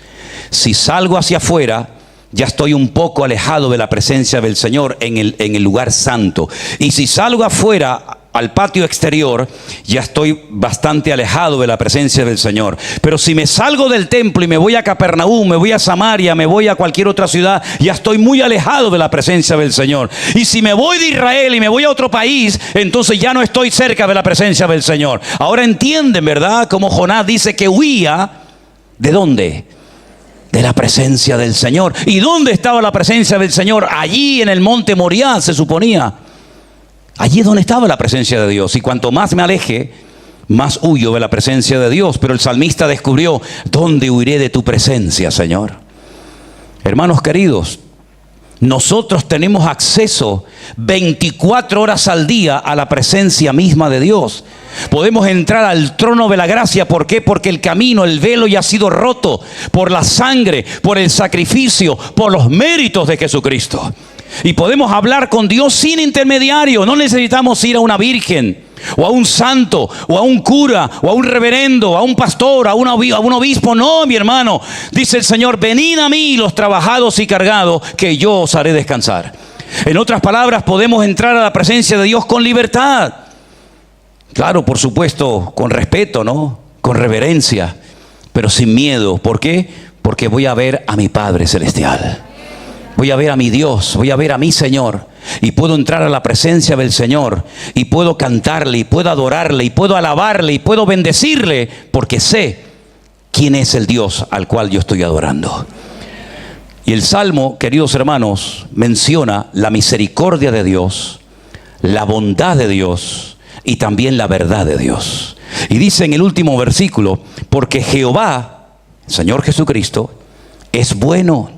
Si salgo hacia afuera, ya estoy un poco alejado de la presencia del Señor en el lugar santo. Y si salgo afuera al patio exterior, ya estoy bastante alejado de la presencia del Señor. Pero si me salgo del templo y me voy a Capernaum, me voy a Samaria, me voy a cualquier otra ciudad, ya estoy muy alejado de la presencia del Señor. Y si me voy de Israel y me voy a otro país, entonces ya no estoy cerca de la presencia del Señor. Ahora entienden, ¿verdad? Como Jonás dice que huía, ¿de dónde? de la presencia del Señor. ¿Y dónde estaba la presencia del Señor? Allí en el monte Moriah, se suponía. Allí es donde estaba la presencia de Dios. Y cuanto más me aleje, más huyo de la presencia de Dios. Pero el salmista descubrió: ¿dónde huiré de tu presencia, Señor? Hermanos queridos, nosotros tenemos acceso 24 horas al día a la presencia misma de Dios. Podemos entrar al trono de la gracia. ¿Por qué? Porque el camino, el velo ya ha sido roto por la sangre, por el sacrificio, por los méritos de Jesucristo. Y podemos hablar con Dios sin intermediario. No necesitamos ir a una virgen, o a un santo, o a un cura, o a un reverendo, o a un pastor, a un obispo. No, mi hermano. Dice el Señor: venid a mí los trabajados y cargados, que yo os haré descansar. En otras palabras, podemos entrar a la presencia de Dios con libertad. Claro, por supuesto, con respeto, ¿no? Con reverencia, pero sin miedo. ¿Por qué? Porque voy a ver a mi Padre Celestial. Voy a ver a mi Dios, voy a ver a mi Señor. Y puedo entrar a la presencia del Señor, y puedo cantarle, y puedo adorarle, y puedo alabarle, y puedo bendecirle, porque sé quién es el Dios al cual yo estoy adorando. Y el Salmo, queridos hermanos, menciona la misericordia de Dios, la bondad de Dios y también la verdad de Dios. Y dice en el último versículo: porque Jehová, Señor Jesucristo, es bueno,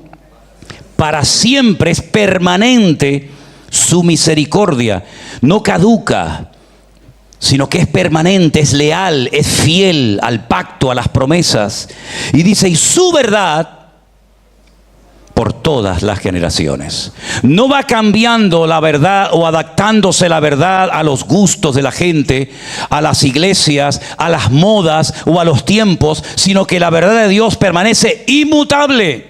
para siempre es permanente su misericordia, no caduca, sino que es permanente, es leal, es fiel al pacto, a las promesas. Y dice: y su verdad por todas las generaciones. No va cambiando la verdad o adaptándose la verdad a los gustos de la gente, a las iglesias, a las modas o a los tiempos, sino que la verdad de Dios permanece inmutable.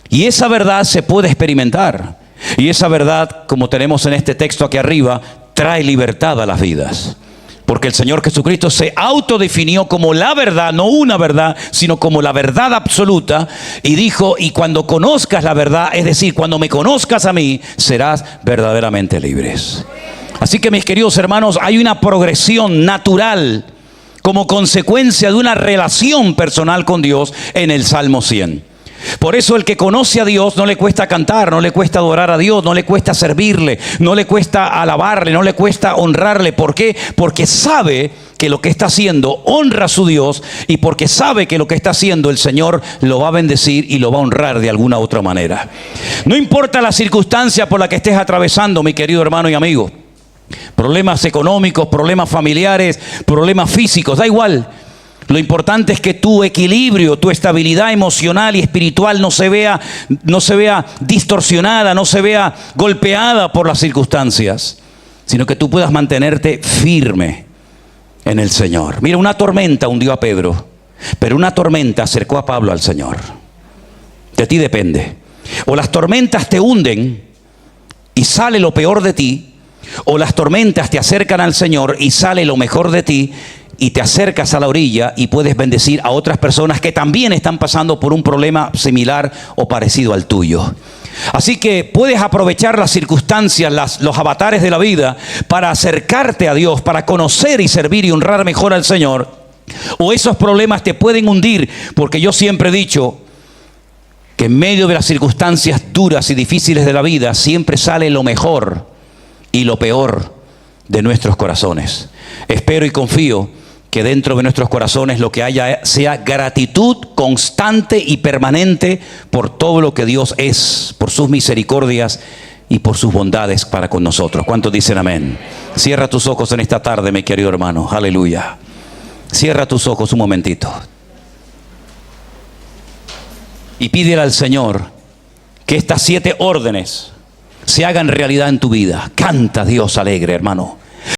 Y esa verdad se puede experimentar. Y esa verdad, como tenemos en este texto aquí arriba, trae libertad a las vidas. Porque el Señor Jesucristo se autodefinió como la verdad, no una verdad, sino como la verdad absoluta. Y dijo: y cuando conozcas la verdad, es decir, cuando me conozcas a mí, serás verdaderamente libres. Así que, mis queridos hermanos, hay una progresión natural como consecuencia de una relación personal con Dios en el Salmo 100. Por eso el que conoce a Dios no le cuesta cantar, no le cuesta adorar a Dios, no le cuesta servirle, no le cuesta alabarle, no le cuesta honrarle. ¿Por qué? Porque sabe que lo que está haciendo honra a su Dios, y porque sabe que lo que está haciendo el Señor lo va a bendecir y lo va a honrar de alguna otra manera. No importa la circunstancia por la que estés atravesando, mi querido hermano y amigo. Problemas económicos, problemas familiares, problemas físicos, da igual. Lo importante es que tu equilibrio, tu estabilidad emocional y espiritual no se vea distorsionada, no se vea golpeada por las circunstancias, sino que tú puedas mantenerte firme en el Señor. Mira, una tormenta hundió a Pedro, pero una tormenta acercó a Pablo al Señor. De ti depende. O las tormentas te hunden y sale lo peor de ti, o las tormentas te acercan al Señor y sale lo mejor de ti, y te acercas a la orilla y puedes bendecir a otras personas que también están pasando por un problema similar o parecido al tuyo. Así que puedes aprovechar las circunstancias, los avatares de la vida, para acercarte a Dios, para conocer y servir y honrar mejor al Señor. O esos problemas te pueden hundir, porque yo siempre he dicho que en medio de las circunstancias duras y difíciles de la vida siempre sale lo mejor y lo peor de nuestros corazones. Espero y confío que dentro de nuestros corazones lo que haya sea gratitud constante y permanente por todo lo que Dios es, por sus misericordias y por sus bondades para con nosotros. ¿Cuántos dicen amén? Cierra tus ojos en esta tarde, mi querido hermano. Aleluya. Cierra tus ojos un momentito y pídele al Señor que estas 7 órdenes se hagan realidad en tu vida. Canta, Dios alegre, hermano.